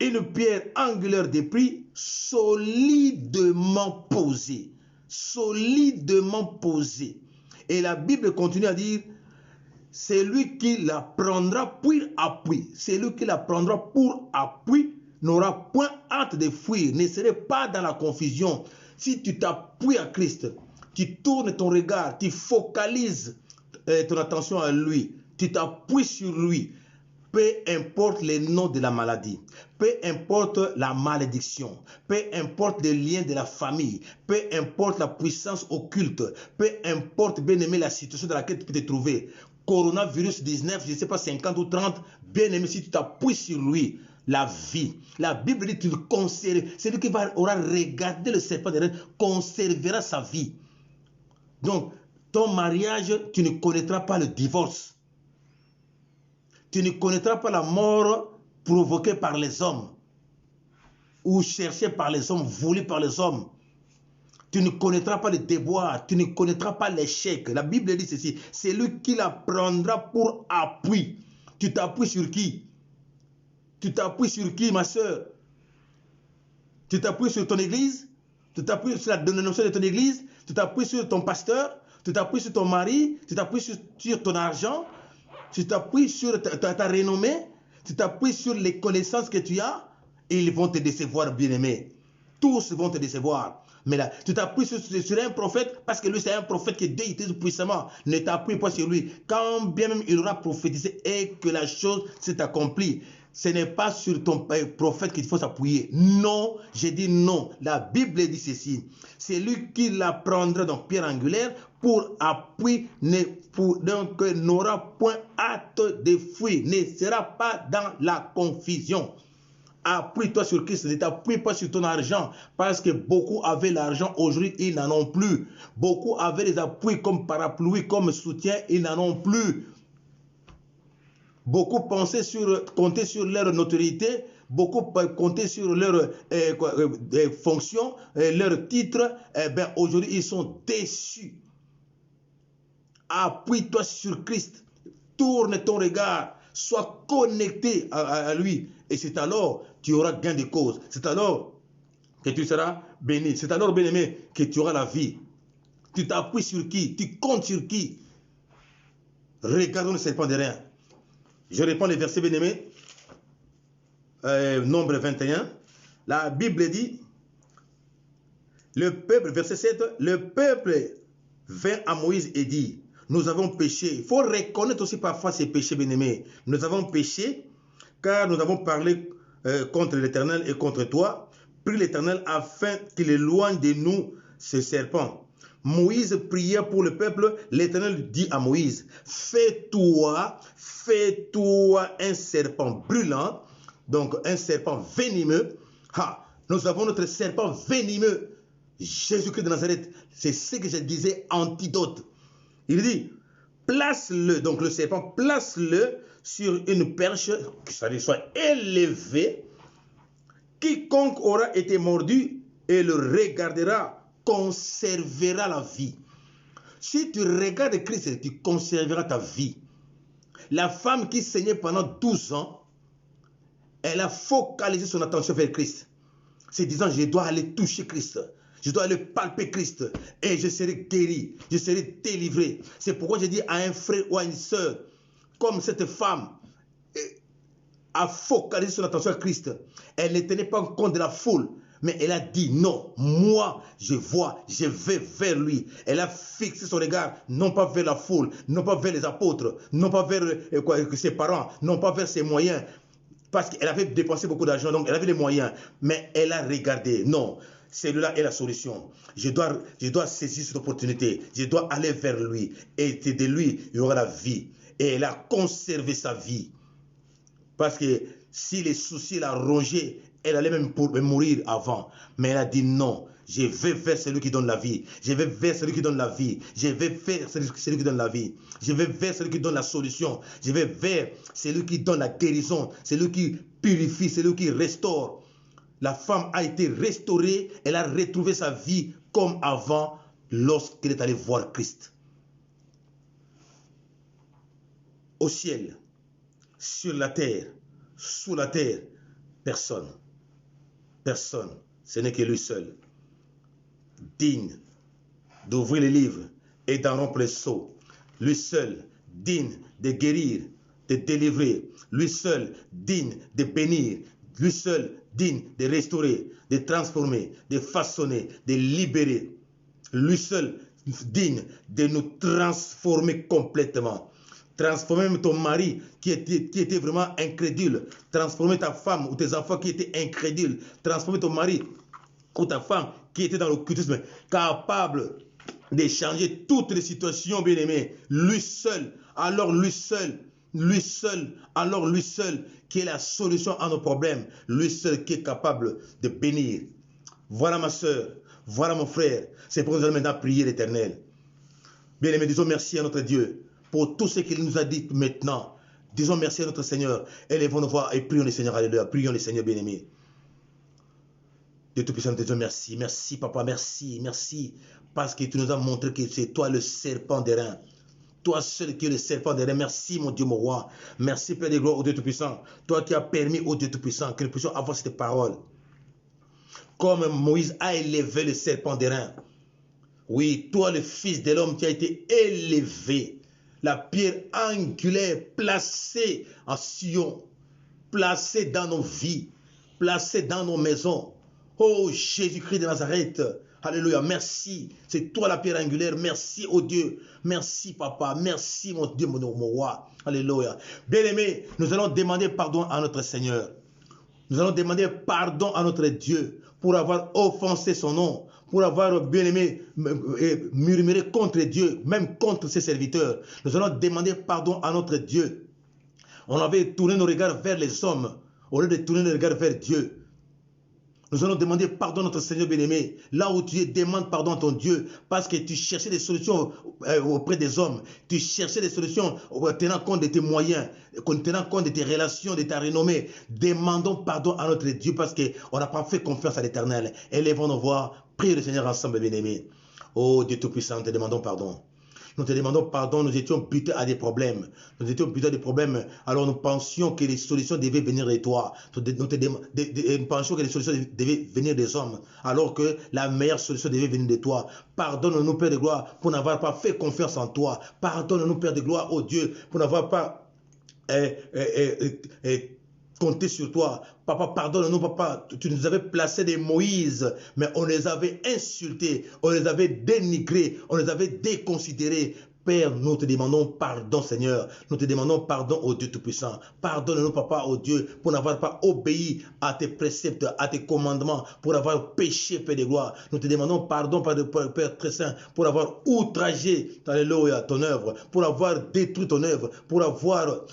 une pierre angulaire de prix, solidement posée. Solidement posée. Et la Bible continue à dire, c'est lui qui la prendra pour appui. C'est lui qui la prendra pour appui, n'aura point hâte de fuir, ne serait pas dans la confusion. Si tu t'appuies à Christ, tu tournes ton regard, tu focalises ton attention à lui, tu t'appuies sur lui, peu importe les noms de la maladie, peu importe la malédiction, peu importe les liens de la famille, peu importe la puissance occulte, peu importe, bien aimé, la situation dans laquelle tu peux te trouver, coronavirus 19, je ne sais pas, 50 ou 30, bien aimé, si tu t'appuies sur lui, la vie. La Bible dit, tu le conserves. Celui qui aura regardé le serpent de reine conservera sa vie. Donc, ton mariage, tu ne connaîtras pas le divorce. Tu ne connaîtras pas la mort provoquée par les hommes ou cherchée par les hommes, voulue par les hommes. Tu ne connaîtras pas le déboire, tu ne connaîtras pas l'échec. La Bible dit ceci, c'est lui qui la prendra pour appui. Tu t'appuies sur qui? Tu t'appuies sur qui, ma soeur? Tu t'appuies sur ton église? Tu t'appuies sur la dénomination de ton église? Tu t'appuies sur ton pasteur? Tu t'appuies sur ton mari? Tu t'appuies sur ton argent? Tu t'appuies sur ta renommée? Tu t'appuies sur les connaissances que tu as? Et ils vont te décevoir, bien-aimé. Tous vont te décevoir. Mais là, tu t'appuies sur un prophète parce que lui, c'est un prophète que Dieu utilise puissamment. Ne t'appuie pas sur lui. Quand bien même il aura prophétisé et que la chose s'est accomplie, ce n'est pas sur ton prophète qu'il faut s'appuyer. Non, j'ai dit non. La Bible dit ceci. C'est lui qui la prendra, donc pierre angulaire, pour appui, donc n'aura point hâte de fuir, ne sera pas dans la confusion. Appuie-toi sur Christ, ne t'appuie pas sur ton argent, parce que beaucoup avaient l'argent, aujourd'hui ils n'en ont plus. Beaucoup avaient des appuis comme parapluie, comme soutien, ils n'en ont plus. Beaucoup pensaient compter sur leur notoriété, beaucoup comptaient sur leur fonction, leur titre. Eh bien, aujourd'hui, ils sont déçus. Appuie-toi sur Christ. Tourne ton regard. Sois connecté à lui. Et c'est alors tu auras gain de cause. C'est alors que tu seras béni. C'est alors, bien-aimé, que tu auras la vie. Tu t'appuies sur qui? Tu comptes sur qui? Regardons le serpent de rein. Je réponds les versets, bien-aimés. Nombre 21. La Bible dit, le peuple, verset 7, le peuple vint à Moïse et dit, nous avons péché. Il faut reconnaître aussi parfois ces péchés, bien-aimés. Nous avons péché car nous avons parlé contre l'Éternel et contre toi. Prie l'Éternel afin qu'il éloigne de nous ce serpent. Moïse pria pour le peuple. L'Éternel dit à Moïse, fais-toi un serpent brûlant, donc un serpent venimeux. Nous avons notre serpent venimeux, Jésus-Christ de Nazareth. C'est ce que je disais, antidote. Il dit, place-le, donc le serpent, place-le sur une perche, que ça soit élevé. Quiconque aura été mordu et le regardera, conservera la vie. Si tu regardes Christ, tu conserveras ta vie. La femme qui saignait pendant 12 ans, elle a focalisé son attention vers Christ. Se disant, je dois aller toucher Christ. Je dois aller palper Christ. Et je serai guéri. Je serai délivré. C'est pourquoi je dis à un frère ou à une sœur, comme cette femme a focalisé son attention à Christ. Elle ne tenait pas compte de la foule. Mais elle a dit non, moi je vois, je vais vers lui. Elle a fixé son regard non pas vers la foule, non pas vers les apôtres, non pas vers ses parents, non pas vers ses moyens. Parce qu'elle avait dépensé beaucoup d'argent, donc elle avait les moyens. Mais elle a regardé, non, celui-là est la solution. Je dois saisir cette opportunité. Je dois aller vers lui. Et de lui, il y aura la vie. Et elle a conservé sa vie. Parce que si les soucis l'ont rongé, elle allait même mourir avant. Mais elle a dit non, je vais vers celui qui donne la vie. Je vais vers celui qui donne la vie. Je vais vers celui qui donne la vie. Je vais vers celui qui donne la solution. Je vais vers celui qui donne la guérison. Celui qui purifie, celui qui restaure. La femme a été restaurée. Elle a retrouvé sa vie comme avant lorsqu'elle est allée voir Christ. Au ciel, sur la terre, sous la terre, personne. Personne. Ce n'est que lui seul. Digne d'ouvrir les livres et d'en rompre les sceaux. Lui seul, digne de guérir, de délivrer. Lui seul, digne de bénir. Lui seul, digne de restaurer, de transformer, de façonner, de libérer. Lui seul, digne de nous transformer complètement. Transformer ton mari qui était vraiment incrédule. Transformer ta femme ou tes enfants qui étaient incrédules. Transformer ton mari ou ta femme qui était dans l'occultisme, capable de changer toutes les situations, bien-aimés. Lui seul, alors lui seul, alors lui seul qui est la solution à nos problèmes. Lui seul qui est capable de bénir. Voilà ma soeur, voilà mon frère. C'est pour nous allons maintenant prier l'Éternel. Bien-aimés, disons merci à notre Dieu pour tout ce qu'il nous a dit maintenant. Disons merci à notre Seigneur. Élevons nos voix et prions le Seigneur. Alléluia. Prions le Seigneur, bien-aimés. Dieu Tout-Puissant, nous te disons merci. Merci, Papa, merci, merci. Parce que tu nous as montré que c'est toi le serpent d'airain. Toi seul qui es le serpent d'airain. Merci, mon Dieu, mon roi. Merci, Père de gloire, au Dieu Tout-Puissant. Toi qui as permis au Dieu Tout-Puissant que nous puissions avoir cette parole. Comme Moïse a élevé le serpent d'airain. Oui, toi, le Fils de l'homme, qui a été élevé. La pierre angulaire placée en Sion. Placée dans nos vies. Placée dans nos maisons. Oh Jésus-Christ de Nazareth, alléluia, merci, c'est toi la pierre angulaire, merci oh Dieu, merci Papa, merci mon Dieu, mon roi, alléluia. Bien-aimés, nous allons demander pardon à notre Seigneur, nous allons demander pardon à notre Dieu pour avoir offensé son nom, pour avoir, bien-aimé, murmuré contre Dieu, même contre ses serviteurs. Nous allons demander pardon à notre Dieu. On avait tourné nos regards vers les hommes, au lieu de tourner nos regards vers Dieu. Nous allons demander pardon à notre Seigneur bien-aimé. Là où tu es, demande pardon à ton Dieu. Parce que tu cherchais des solutions auprès des hommes. Tu cherchais des solutions tenant compte de tes moyens, tenant compte de tes relations, de ta renommée. Demandons pardon à notre Dieu parce qu'on n'a pas fait confiance à l'Éternel. Élevons nos voix. Priez le Seigneur ensemble, bien-aimé. Oh Dieu Tout-Puissant, te demandons pardon. Nous te demandons pardon, nous étions butés à des problèmes. Nous étions butés à des problèmes, alors nous pensions que les solutions devaient venir de toi. Nous pensions que les solutions devaient venir des hommes, alors que la meilleure solution devait venir de toi. Pardonne-nous, Père de gloire, pour n'avoir pas fait confiance en toi. Pardonne-nous, Père de gloire, oh Dieu, pour n'avoir pas compter sur toi. Papa, pardonne-nous, papa. Tu nous avais placé des Moïse, mais on les avait insultés, on les avait dénigrés, on les avait déconsidérés. Père, nous te demandons pardon, Seigneur. Nous te demandons pardon au Dieu Tout-Puissant. Pardonne-nous, Papa, au Dieu, pour n'avoir pas obéi à tes préceptes, à tes commandements, pour avoir péché, Père de gloire. Nous te demandons pardon, Père très saint, pour avoir outragé, alléluia, ton œuvre, pour avoir détruit ton œuvre, pour avoir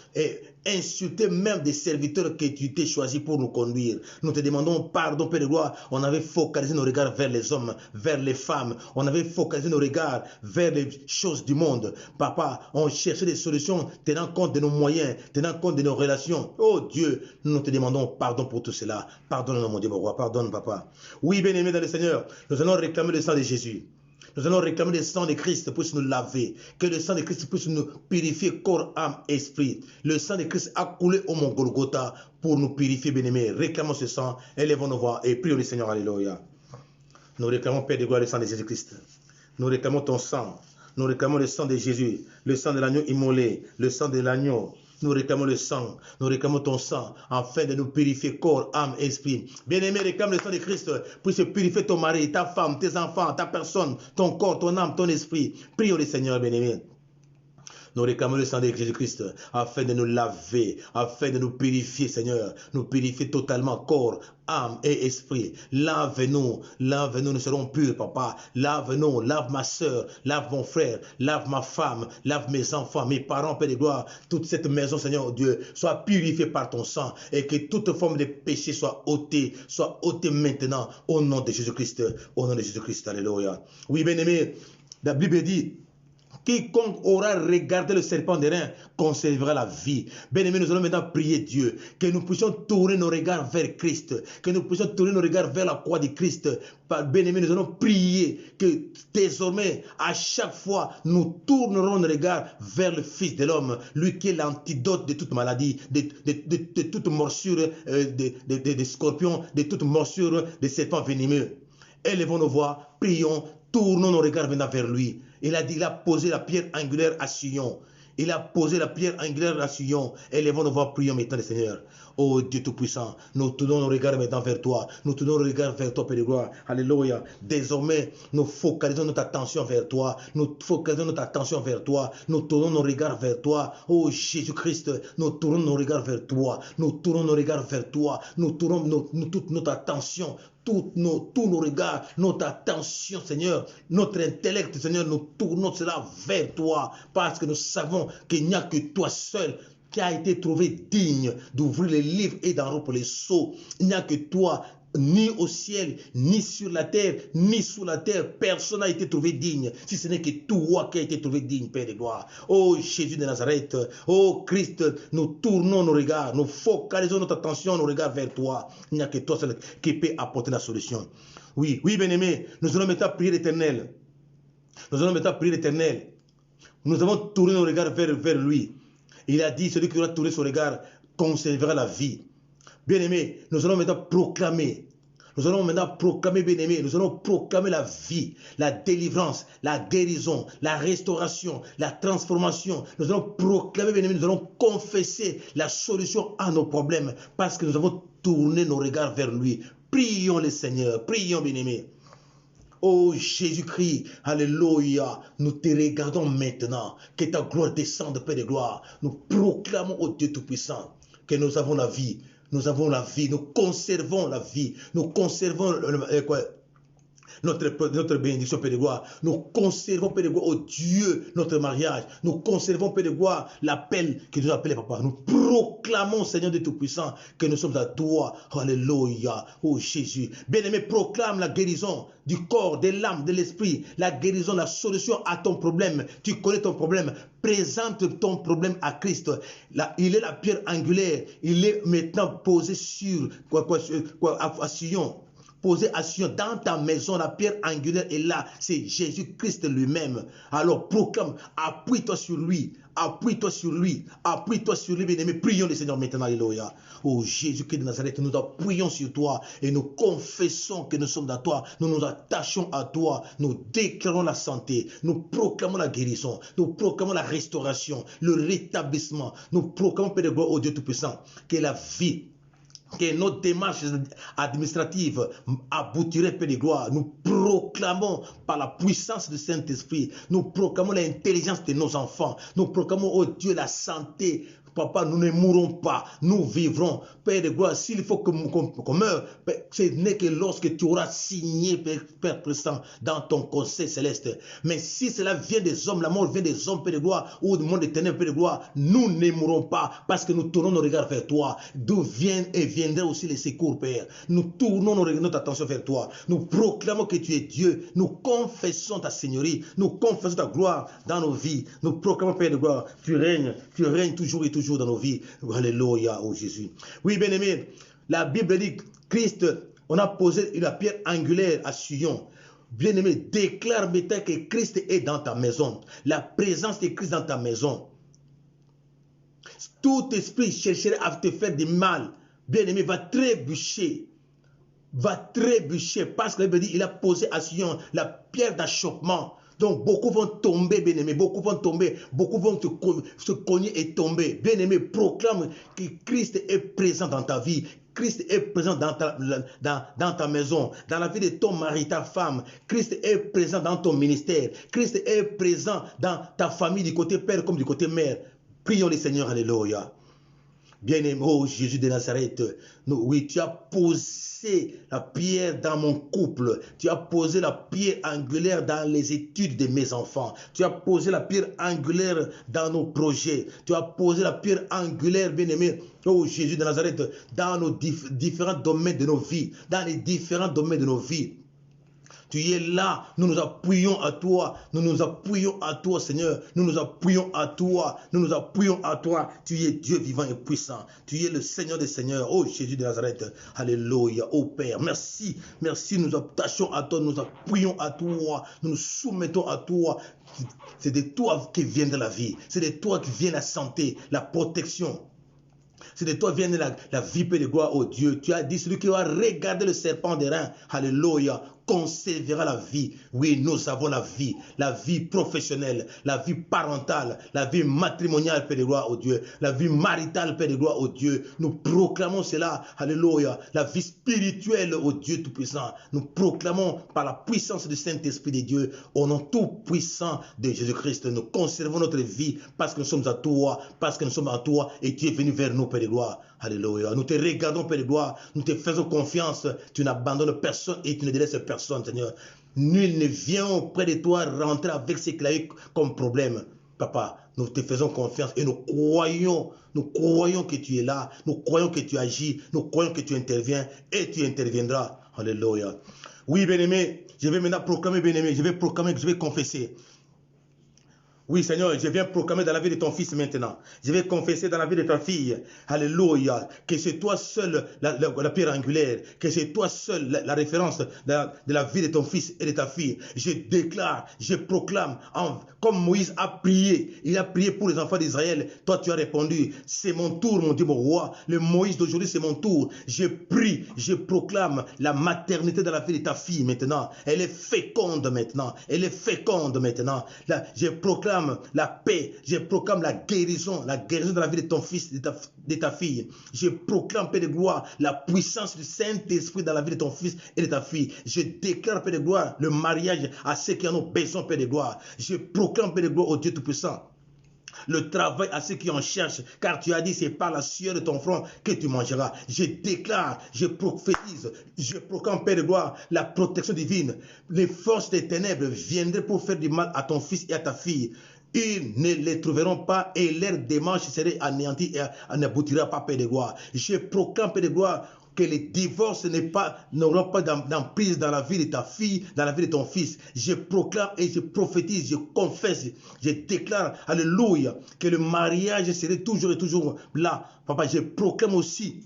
insulter même des serviteurs que tu t'es choisi pour nous conduire. Nous te demandons pardon, Père de gloire. On avait focalisé nos regards vers les hommes, vers les femmes. On avait focalisé nos regards vers les choses du monde. Papa, on cherchait des solutions tenant compte de nos moyens, tenant compte de nos relations. Oh Dieu, nous te demandons pardon pour tout cela. Pardonne-nous, mon Dieu, mon roi. Pardonne, Papa. Oui, bien-aimé dans le Seigneur, nous allons réclamer le sang de Jésus. Nous allons réclamer le sang de Christ puisse nous laver. Que le sang de Christ puisse nous purifier corps, âme, esprit. Le sang de Christ a coulé au Mont Golgotha pour nous purifier, bien-aimés. Réclamons ce sang, élevons nos voix et prions le Seigneur. Alléluia. Nous réclamons, Père de gloire, le sang de Jésus-Christ. Nous réclamons ton sang. Nous réclamons le sang de Jésus, le sang de l'agneau immolé, le sang de l'agneau. Nous réclamons le sang, nous réclamons ton sang, afin de nous purifier corps, âme, esprit. Bien-aimé, réclame le sang de Christ, pour se purifier ton mari, ta femme, tes enfants, ta personne, ton corps, ton âme, ton esprit. Prions le Seigneur, bien-aimé. Nous réclamons le sang de Jésus-Christ afin de nous laver, afin de nous purifier, Seigneur. Nous purifier totalement corps, âme et esprit. Lave-nous, lave-nous, nous serons purs, Papa. Lave-nous, lave ma soeur, lave mon frère, lave ma femme, lave mes enfants, mes parents, Père de gloire. Toute cette maison, Seigneur Dieu, soit purifiée par ton sang et que toute forme de péché soit ôtée maintenant au nom de Jésus-Christ. Au nom de Jésus-Christ, alléluia. Oui, bien-aimé, la Bible dit, quiconque aura regardé le serpent d'airain conservera la vie. Bien-aimés, nous allons maintenant prier Dieu, que nous puissions tourner nos regards vers Christ, que nous puissions tourner nos regards vers la croix de Christ. Bien-aimés, nous allons prier que désormais, à chaque fois, nous tournerons nos regards vers le Fils de l'homme, lui qui est l'antidote de toute maladie, de toute morsure des scorpions, de toute morsure des serpents venimeux. Élevons nos voix, prions, tournons nos regards maintenant vers lui. Il a dit, il a posé la pierre angulaire à Sion. Il a posé la pierre angulaire à Sion. Élevons nos voix, prions maintenant le Seigneur. Oh Dieu Tout-Puissant, nous tournons nos regards maintenant vers toi. Nous tournons nos regards vers toi, Père de gloire. Alléluia. Désormais, nous focalisons notre attention vers toi. Nous focalisons notre attention vers toi. Nous tournons nos regards vers toi. Oh Jésus-Christ, nous tournons nos regards vers toi. Nous tournons nos regards vers toi. Nous tournons toute notre attention. Tous nos regards, notre attention, Seigneur, notre intellect, Seigneur, nous tournons cela vers toi, parce que nous savons qu'il n'y a que toi seul qui a été trouvé digne d'ouvrir les livres et d'en rompre les sceaux. Il n'y a que toi, ni au ciel, ni sur la terre, ni sous la terre, personne n'a été trouvé digne, si ce n'est que toi qui as été trouvé digne, Père de gloire. Oh Jésus de Nazareth, oh Christ, nous tournons nos regards, nous focalisons notre attention, nos regards vers toi. Il n'y a que toi seul qui peut apporter la solution. Oui, oui, bien-aimé, nous allons maintenant prier l'Éternel. Nous allons maintenant prier l'Éternel. Nous avons tourné nos regards vers lui. Il a dit, celui qui aura tourné son regard conservera la vie. Bien-aimé, nous allons maintenant proclamer. Nous allons maintenant proclamer, bien-aimé, nous allons proclamer la vie, la délivrance, la guérison, la restauration, la transformation. Nous allons proclamer, bien-aimé, nous allons confesser la solution à nos problèmes parce que nous avons tourné nos regards vers lui. Prions le Seigneur, prions, bien-aimé. Oh Jésus-Christ, alléluia, nous te regardons maintenant, que ta gloire descende, Père de gloire. Nous proclamons au Dieu Tout-Puissant que nous avons la vie, nous conservons la vie, nous conservons notre bénédiction, Père de gloire. Nous conservons, Père de gloire, oh Dieu, notre mariage. Nous conservons, Père de gloire, l'appel que nous appelons Papa. Nous proclamons, Seigneur de Tout-Puissant, que nous sommes à toi. Alléluia. Oh Jésus. Bien-aimé, proclame la guérison du corps, de l'âme, de l'esprit. La guérison, la solution à ton problème. Tu connais ton problème. Présente ton problème à Christ. Là, il est la pierre angulaire. Il est maintenant posé sur à Sion. Posé à Sion, dans ta maison, la pierre angulaire est là, c'est Jésus-Christ lui-même. Alors proclame, appuie-toi sur lui, appuie-toi sur lui, appuie-toi sur lui, bien-aimé. Prions le Seigneur maintenant, alléluia. Oh Jésus-Christ de Nazareth, nous appuyons sur toi et nous confessons que nous sommes dans toi, nous nous attachons à toi, nous déclarons la santé, nous proclamons la guérison, nous proclamons la restauration, le rétablissement, nous proclamons, Père de gloire, au Dieu Tout-Puissant, que la vie, que nos démarches administratives aboutiraient, Père de gloire. Nous proclamons par la puissance du Saint-Esprit, nous proclamons l'intelligence de nos enfants, nous proclamons, oh Dieu, la santé. Papa, nous ne mourrons pas, nous vivrons. Père de gloire, s'il faut qu'on meure, ce n'est que lorsque tu auras signé, Père présent, dans ton conseil céleste. Mais si cela vient des hommes, la mort vient des hommes, Père de gloire, ou du monde éternel, Père de gloire, nous ne mourrons pas, parce que nous tournons nos regards vers toi. D'où viennent et viendront aussi les secours, Père. Nous tournons notre attention vers toi. Nous proclamons que tu es Dieu. Nous confessons ta Seigneurie. Nous confessons ta gloire dans nos vies. Nous proclamons, Père de gloire, tu règnes toujours et toujours dans nos vies. Alléluia, oh Jésus. Oui, bien-aimé, la Bible dit, Christ, on a posé la pierre angulaire à Sion. Bien-aimé, déclare maintenant que Christ est dans ta maison. La présence de Christ dans ta maison. Tout esprit chercherait à te faire du mal. Bien-aimé, va trébucher. Va trébucher. Parce que la Bible dit, il a posé à Sion la pierre d'achoppement. Donc, beaucoup vont tomber, bien-aimé, beaucoup vont tomber, beaucoup vont se cogner et tomber. Bien-aimé, proclame que Christ est présent dans ta vie. Christ est présent dans ta maison, dans la vie de ton mari, ta femme. Christ est présent dans ton ministère. Christ est présent dans ta famille du côté père comme du côté mère. Prions le Seigneur, alléluia. Bien-aimé, oh Jésus de Nazareth, oui, tu as posé la pierre dans mon couple. Tu as posé la pierre angulaire dans les études de mes enfants. Tu as posé la pierre angulaire dans nos projets. Tu as posé la pierre angulaire, bien-aimé, oh Jésus de Nazareth, dans nos différents domaines de nos vies. Dans les différents domaines de nos vies. Tu es là, nous nous appuyons à toi, nous nous appuyons à toi, Seigneur, nous nous appuyons à toi, nous nous appuyons à toi. Tu es Dieu vivant et puissant, tu es le Seigneur des Seigneurs, oh Jésus de Nazareth, alléluia, oh Père, merci, merci, nous nous attachons à toi, nous nous appuyons à toi, nous nous soumettons à toi. C'est de toi qui vient de la vie, c'est de toi qui vient la santé, la protection. C'est de toi vient la vie, Père de gloire, oh Dieu. Tu as dit, celui qui va regarder le serpent des reins, alléluia, conservera la vie. Oui, nous avons la vie professionnelle, la vie parentale, la vie matrimoniale, Père de gloire, oh Dieu, la vie maritale, Père de gloire, oh Dieu. Nous proclamons cela, alléluia, la vie spirituelle, oh Dieu Tout-Puissant. Nous proclamons par la puissance du Saint-Esprit de Dieu, au nom tout-puissant de Jésus-Christ, nous conservons notre vie parce que nous sommes à toi, parce que nous sommes à toi et tu es venu vers nous, Père de gloire. Alléluia. Nous te regardons, Père de gloire, nous te faisons confiance, tu n'abandonnes personne et tu ne délaisses personne, Seigneur. Nul ne vient auprès de toi rentrer avec ce qu'il a eu comme problème. Papa, nous te faisons confiance et nous croyons que tu es là, nous croyons que tu agis, nous croyons que tu interviens et tu interviendras. Alléluia. Oui, bien-aimé, je vais maintenant proclamer, bien-aimé, je vais proclamer, je vais confesser. Oui, Seigneur, je viens proclamer dans la vie de ton fils maintenant. Je vais confesser dans la vie de ta fille. Alléluia. Que c'est toi seul la pierre angulaire. Que c'est toi seul la référence de la vie de ton fils et de ta fille. Je déclare, je proclame, comme Moïse a prié. Il a prié pour les enfants d'Israël. Toi, tu as répondu. C'est mon tour, mon Dieu, mon roi. Le Moïse d'aujourd'hui, c'est mon tour. Je prie, je proclame la maternité dans la vie de ta fille maintenant. Elle est féconde maintenant. Elle est féconde maintenant. Là, je proclame la paix, je proclame la guérison dans la vie de ton fils, de ta fille. Je proclame, Père de gloire, la puissance du Saint-Esprit dans la vie de ton fils et de ta fille. Je déclare, Père de gloire, le mariage à ceux qui en ont besoin, Père de gloire. Je proclame, Père de gloire, au Dieu Tout-Puissant, le travail à ceux qui en cherchent, car tu as dit, c'est par la sueur de ton front que tu mangeras. Je déclare, je prophétise, je proclame, Père de gloire, la protection divine. Les forces des ténèbres viendraient pour faire du mal à ton fils et à ta fille. Ils ne les trouveront pas et leur démarche serait anéantie et n'aboutira pas, Père de gloire. Je proclame, Père de gloire, que les divorces n'auront pas d'emprise dans la vie de ta fille, dans la vie de ton fils. Je proclame et je prophétise, je confesse, je déclare, alléluia, que le mariage serait toujours et toujours là. Papa, je proclame aussi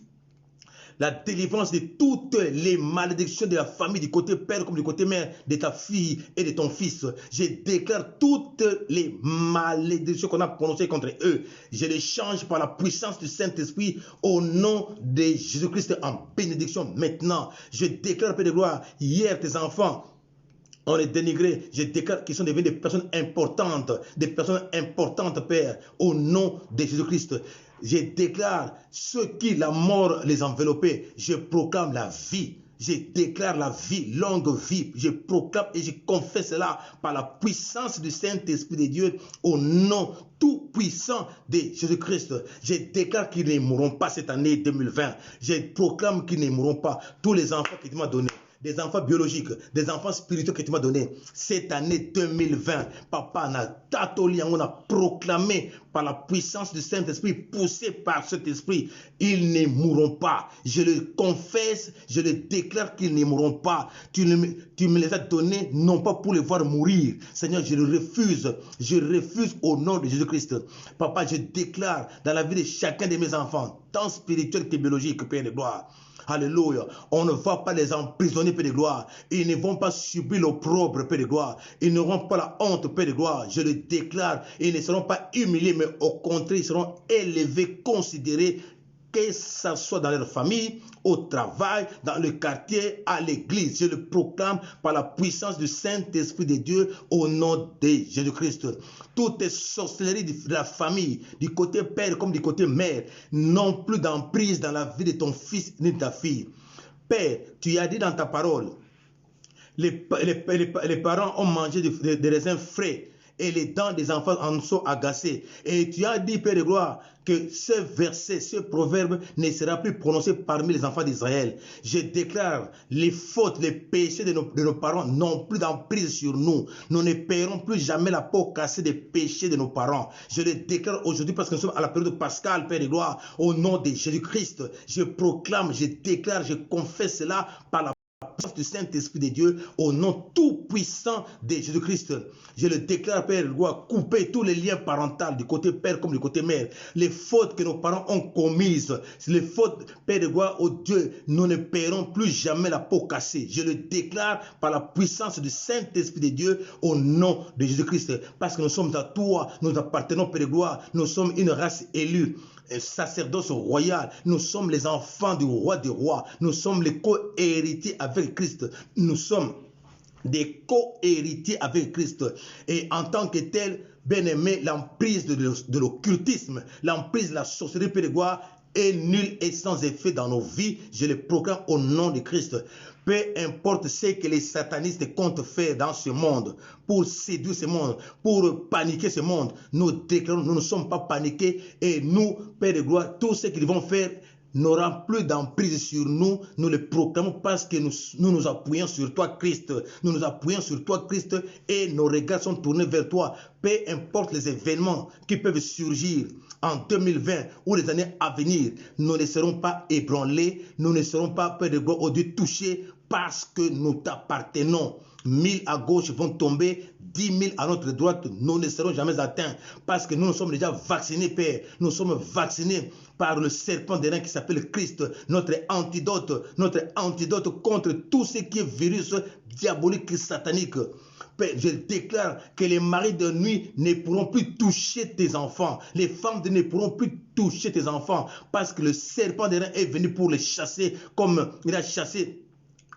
la délivrance de toutes les malédictions de la famille, du côté père comme du côté mère, de ta fille et de ton fils. Je déclare toutes les malédictions qu'on a prononcées contre eux. Je les change par la puissance du Saint-Esprit au nom de Jésus-Christ en bénédiction maintenant. Je déclare, Père de gloire, hier tes enfants, on les dénigré. Je déclare qu'ils sont devenus des personnes importantes, Père, au nom de Jésus-Christ. Je déclare ceux qui la mort les enveloppait. Je proclame la vie. Je déclare la vie, longue vie. Je proclame et je confesse cela par la puissance du Saint-Esprit de Dieu au nom tout puissant de Jésus-Christ. Je déclare qu'ils ne mourront pas cette année 2020. Je proclame qu'ils ne mourront pas. Tous les enfants que tu m'as donnés, des enfants biologiques, des enfants spirituels que tu m'as donnés. Cette année 2020, Papa, on a proclamé par la puissance du Saint-Esprit, poussé par cet esprit, ils ne mourront pas. Je le confesse, je le déclare qu'ils ne mourront pas. Tu me les as donnés, non pas pour les voir mourir. Seigneur, je le refuse. Je refuse au nom de Jésus-Christ. Papa, je déclare dans la vie de chacun de mes enfants, tant spirituels que biologiques, Père de gloire. Alléluia. On ne va pas les emprisonner, Père de gloire. Ils ne vont pas subir l'opprobre, Père de gloire. Ils n'auront pas la honte, Père de gloire. Je le déclare. Ils ne seront pas humiliés, mais au contraire, ils seront élevés, considérés, que ce soit dans leur famille, au travail, dans le quartier, à l'église. Je le proclame par la puissance du Saint-Esprit de Dieu au nom de Jésus-Christ. Toutes les sorcelleries de la famille, du côté père comme du côté mère, n'ont plus d'emprise dans la vie de ton fils ni de ta fille. Père, tu as dit dans ta parole, les parents ont mangé des raisins frais et les dents des enfants en sont agacées. Et tu as dit, Père de gloire, que ce verset, ce proverbe ne sera plus prononcé parmi les enfants d'Israël. Je déclare les fautes, les péchés de nos parents n'ont plus d'emprise sur nous. Nous ne paierons plus jamais la peau cassée des péchés de nos parents. Je le déclare aujourd'hui parce que nous sommes à la période de Pascal, Père de gloire, au nom de Jésus-Christ. Je proclame, je déclare, je confesse cela par la du Saint-Esprit de Dieu au nom tout puissant de Jésus-Christ. Je le déclare, Père de gloire, couper tous les liens parentaux du côté père comme du côté mère. Les fautes que nos parents ont commises, les fautes, Père de gloire, oh Dieu, nous ne paierons plus jamais la peau cassée. Je le déclare par la puissance du Saint-Esprit de Dieu au nom de Jésus-Christ. Parce que nous sommes à toi, nous appartenons, Père de gloire, nous sommes une race élue. Un sacerdoce royal, nous sommes les enfants du roi des rois, nous sommes les co-héritiers avec Christ, nous sommes des co-héritiers avec Christ. Et en tant que tel, bien-aimé, l'emprise de l'occultisme, l'emprise de la sorcellerie, Père de gloire, est nulle et sans effet dans nos vies. Je le proclame au nom de Christ. Peu importe ce que les satanistes comptent faire dans ce monde, pour séduire ce monde, pour paniquer ce monde, nous déclarons, nous ne sommes pas paniqués et nous, Père de gloire, tout ce qu'ils vont faire n'aura plus d'emprise sur nous. Nous le proclamons parce que nous appuyons sur toi, Christ. Nous nous appuyons sur toi, Christ, et nos regards sont tournés vers toi. Peu importe les événements qui peuvent surgir en 2020 ou les années à venir, nous ne serons pas ébranlés, nous ne serons pas, Père de gloire, au Dieu touchés, parce que nous t'appartenons. 1000 à gauche vont tomber, 10 000 à notre droite, nous ne serons jamais atteints, parce que nous sommes déjà vaccinés, Père. Nous sommes vaccinés par le serpent des reins qui s'appelle Christ, notre antidote contre tout ce qui est virus diabolique et satanique. Père, je déclare que les maris de nuit ne pourront plus toucher tes enfants. Les femmes de nuit ne pourront plus toucher tes enfants, parce que le serpent des reins est venu pour les chasser, comme il a chassé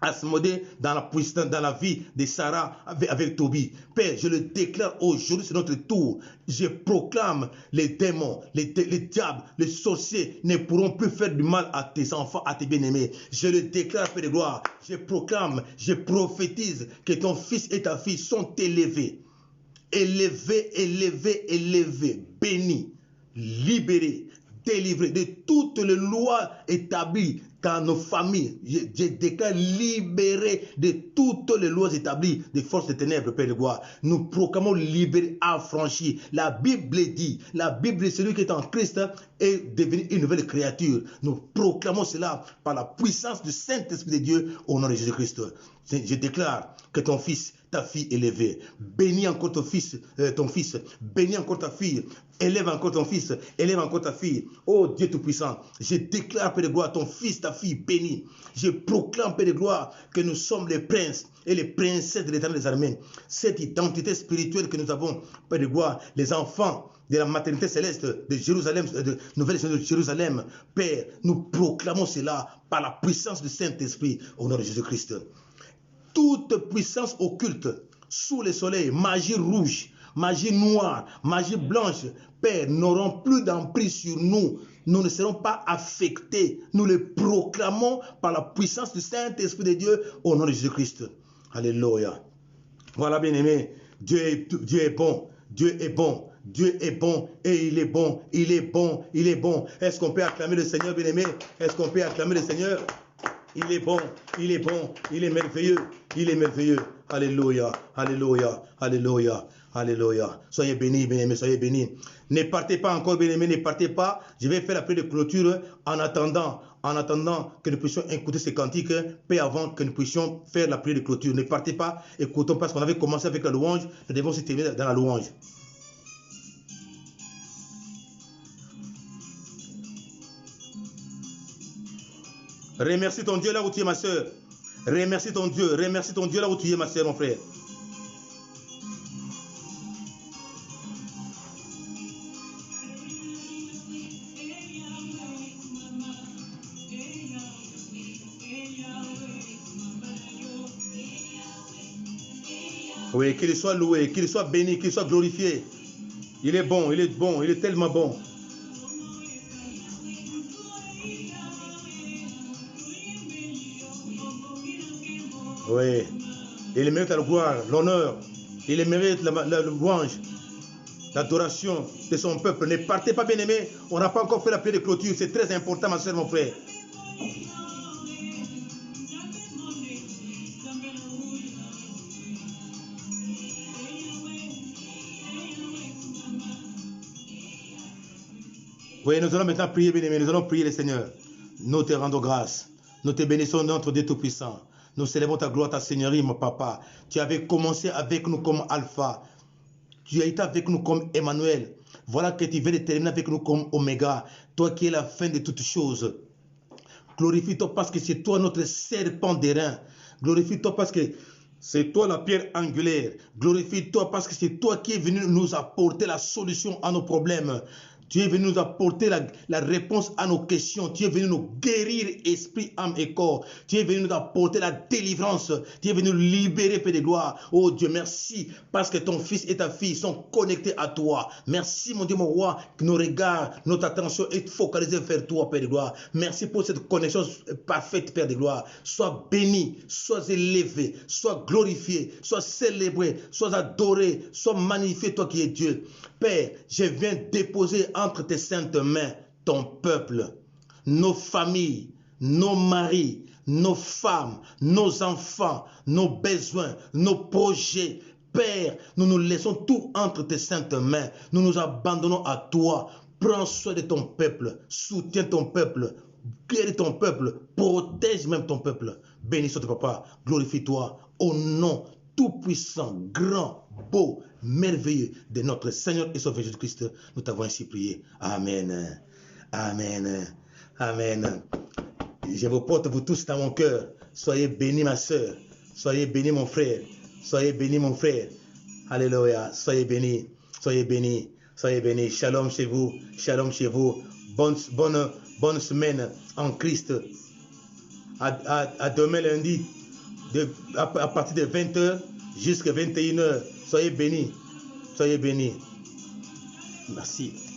Asmodée dans la vie de Sarah avec Tobie. Père, je le déclare aujourd'hui, c'est notre tour. Je proclame les démons, les diables, les sorciers ne pourront plus faire du mal à tes enfants, à tes bien-aimés. Je le déclare, Père de gloire. Je proclame, je prophétise que ton fils et ta fille sont élevés. Élevés, bénis, libérés, délivrés de toutes les lois établies dans nos familles. Je déclare libérés de toutes les lois établies des forces des ténèbres, Père de gloire. Nous proclamons libérés, affranchis. La Bible dit, celui qui est en Christ est devenu une nouvelle créature. Nous proclamons cela par la puissance du Saint-Esprit de Dieu au nom de Jésus-Christ. Je déclare que ton fils, ta fille élevée, bénis encore ton fils, bénis encore ta fille, élève encore ton fils, élève encore ta fille. Oh Dieu Tout-Puissant, je déclare, Père de gloire, ton fils, ta fille bénie. Je proclame, Père de gloire, que nous sommes les princes et les princesses de l'Éternel des armées. Cette identité spirituelle que nous avons, Père de gloire, les enfants de la maternité céleste de Jérusalem, de Nouvelle de Jérusalem, Père, nous proclamons cela par la puissance du Saint-Esprit au nom de Jésus-Christ. Toute puissance occulte sous le soleil, magie rouge, magie noire, magie blanche, Père, n'auront plus d'emprise sur nous. Nous ne serons pas affectés. Nous le proclamons par la puissance du Saint-Esprit de Dieu au nom de Jésus-Christ. Alléluia. Voilà, bien-aimé, Dieu est bon, Dieu est bon. Dieu est bon et il est bon, il est bon, il est bon. Est-ce qu'on peut acclamer le Seigneur, bien-aimé? Est-ce qu'on peut acclamer le Seigneur? Il est bon, il est bon, il est merveilleux, il est merveilleux. Alléluia, alléluia, alléluia, alléluia. Soyez bénis, bien-aimés, soyez bénis. Ne partez pas encore, bien-aimés, ne partez pas. Je vais faire la prière de clôture en attendant que nous puissions écouter ces cantiques, puis avant que nous puissions faire la prière de clôture. Ne partez pas, écoutons, parce qu'on avait commencé avec la louange, nous devons se terminer dans la louange. Remercie ton Dieu là où tu es, ma soeur. Remercie ton Dieu là où tu es, ma soeur, mon frère. Oui, qu'il soit loué, qu'il soit béni, qu'il soit glorifié. Il est bon, il est bon, il est tellement bon. Oui, il mérite la gloire, l'honneur, il mérite la louange, l'adoration de son peuple. Ne partez pas, bien-aimés, on n'a pas encore fait la prière de clôture, c'est très important, ma soeur, mon frère. Oui, nous allons maintenant prier, bien-aimés, nous allons prier le Seigneur. Nous te rendons grâce, nous te bénissons, notre Dieu Tout-Puissant. Nous célébrons ta gloire, ta seigneurie, mon papa. Tu avais commencé avec nous comme Alpha. Tu as été avec nous comme Emmanuel. Voilà que tu viens de terminer avec nous comme Oméga. Toi qui es la fin de toutes choses. Glorifie-toi parce que c'est toi notre serpent d'airain. Glorifie-toi parce que c'est toi la pierre angulaire. Glorifie-toi parce que c'est toi qui es venu nous apporter la solution à nos problèmes. Tu es venu nous apporter la réponse à nos questions. Tu es venu nous guérir esprit, âme et corps. Tu es venu nous apporter la délivrance. Tu es venu nous libérer, Père de gloire. Oh Dieu, merci parce que ton fils et ta fille sont connectés à toi. Merci mon Dieu, mon roi, que nos regards, notre attention est focalisée vers toi, Père de gloire. Merci pour cette connexion parfaite, Père de gloire. Sois béni, sois élevé, sois glorifié, sois célébré, sois adoré, sois magnifié, toi qui es Dieu. Père, je viens déposer entre tes saintes mains ton peuple, nos familles, nos maris, nos femmes, nos enfants, nos besoins, nos projets. Père, nous nous laissons tout entre tes saintes mains. Nous nous abandonnons à toi. Prends soin de ton peuple, soutiens ton peuple, guéris ton peuple, protège même ton peuple. Béni soit ton papa, glorifie-toi au nom tout-puissant, grand, beau, merveilleux de notre Seigneur et Sauveur Jésus-Christ. Nous t'avons ainsi prié. Amen. Amen. Amen. Je vous porte vous tous dans mon cœur. Soyez bénis ma soeur. Soyez bénis mon frère. Soyez bénis mon frère. Alléluia. Soyez bénis. Soyez bénis. Soyez bénis. Shalom chez vous. Shalom chez vous. Bonne semaine en Christ. À demain lundi. À partir de 20h jusqu'à 21h. Soyez bénis. Soyez bénis. Merci.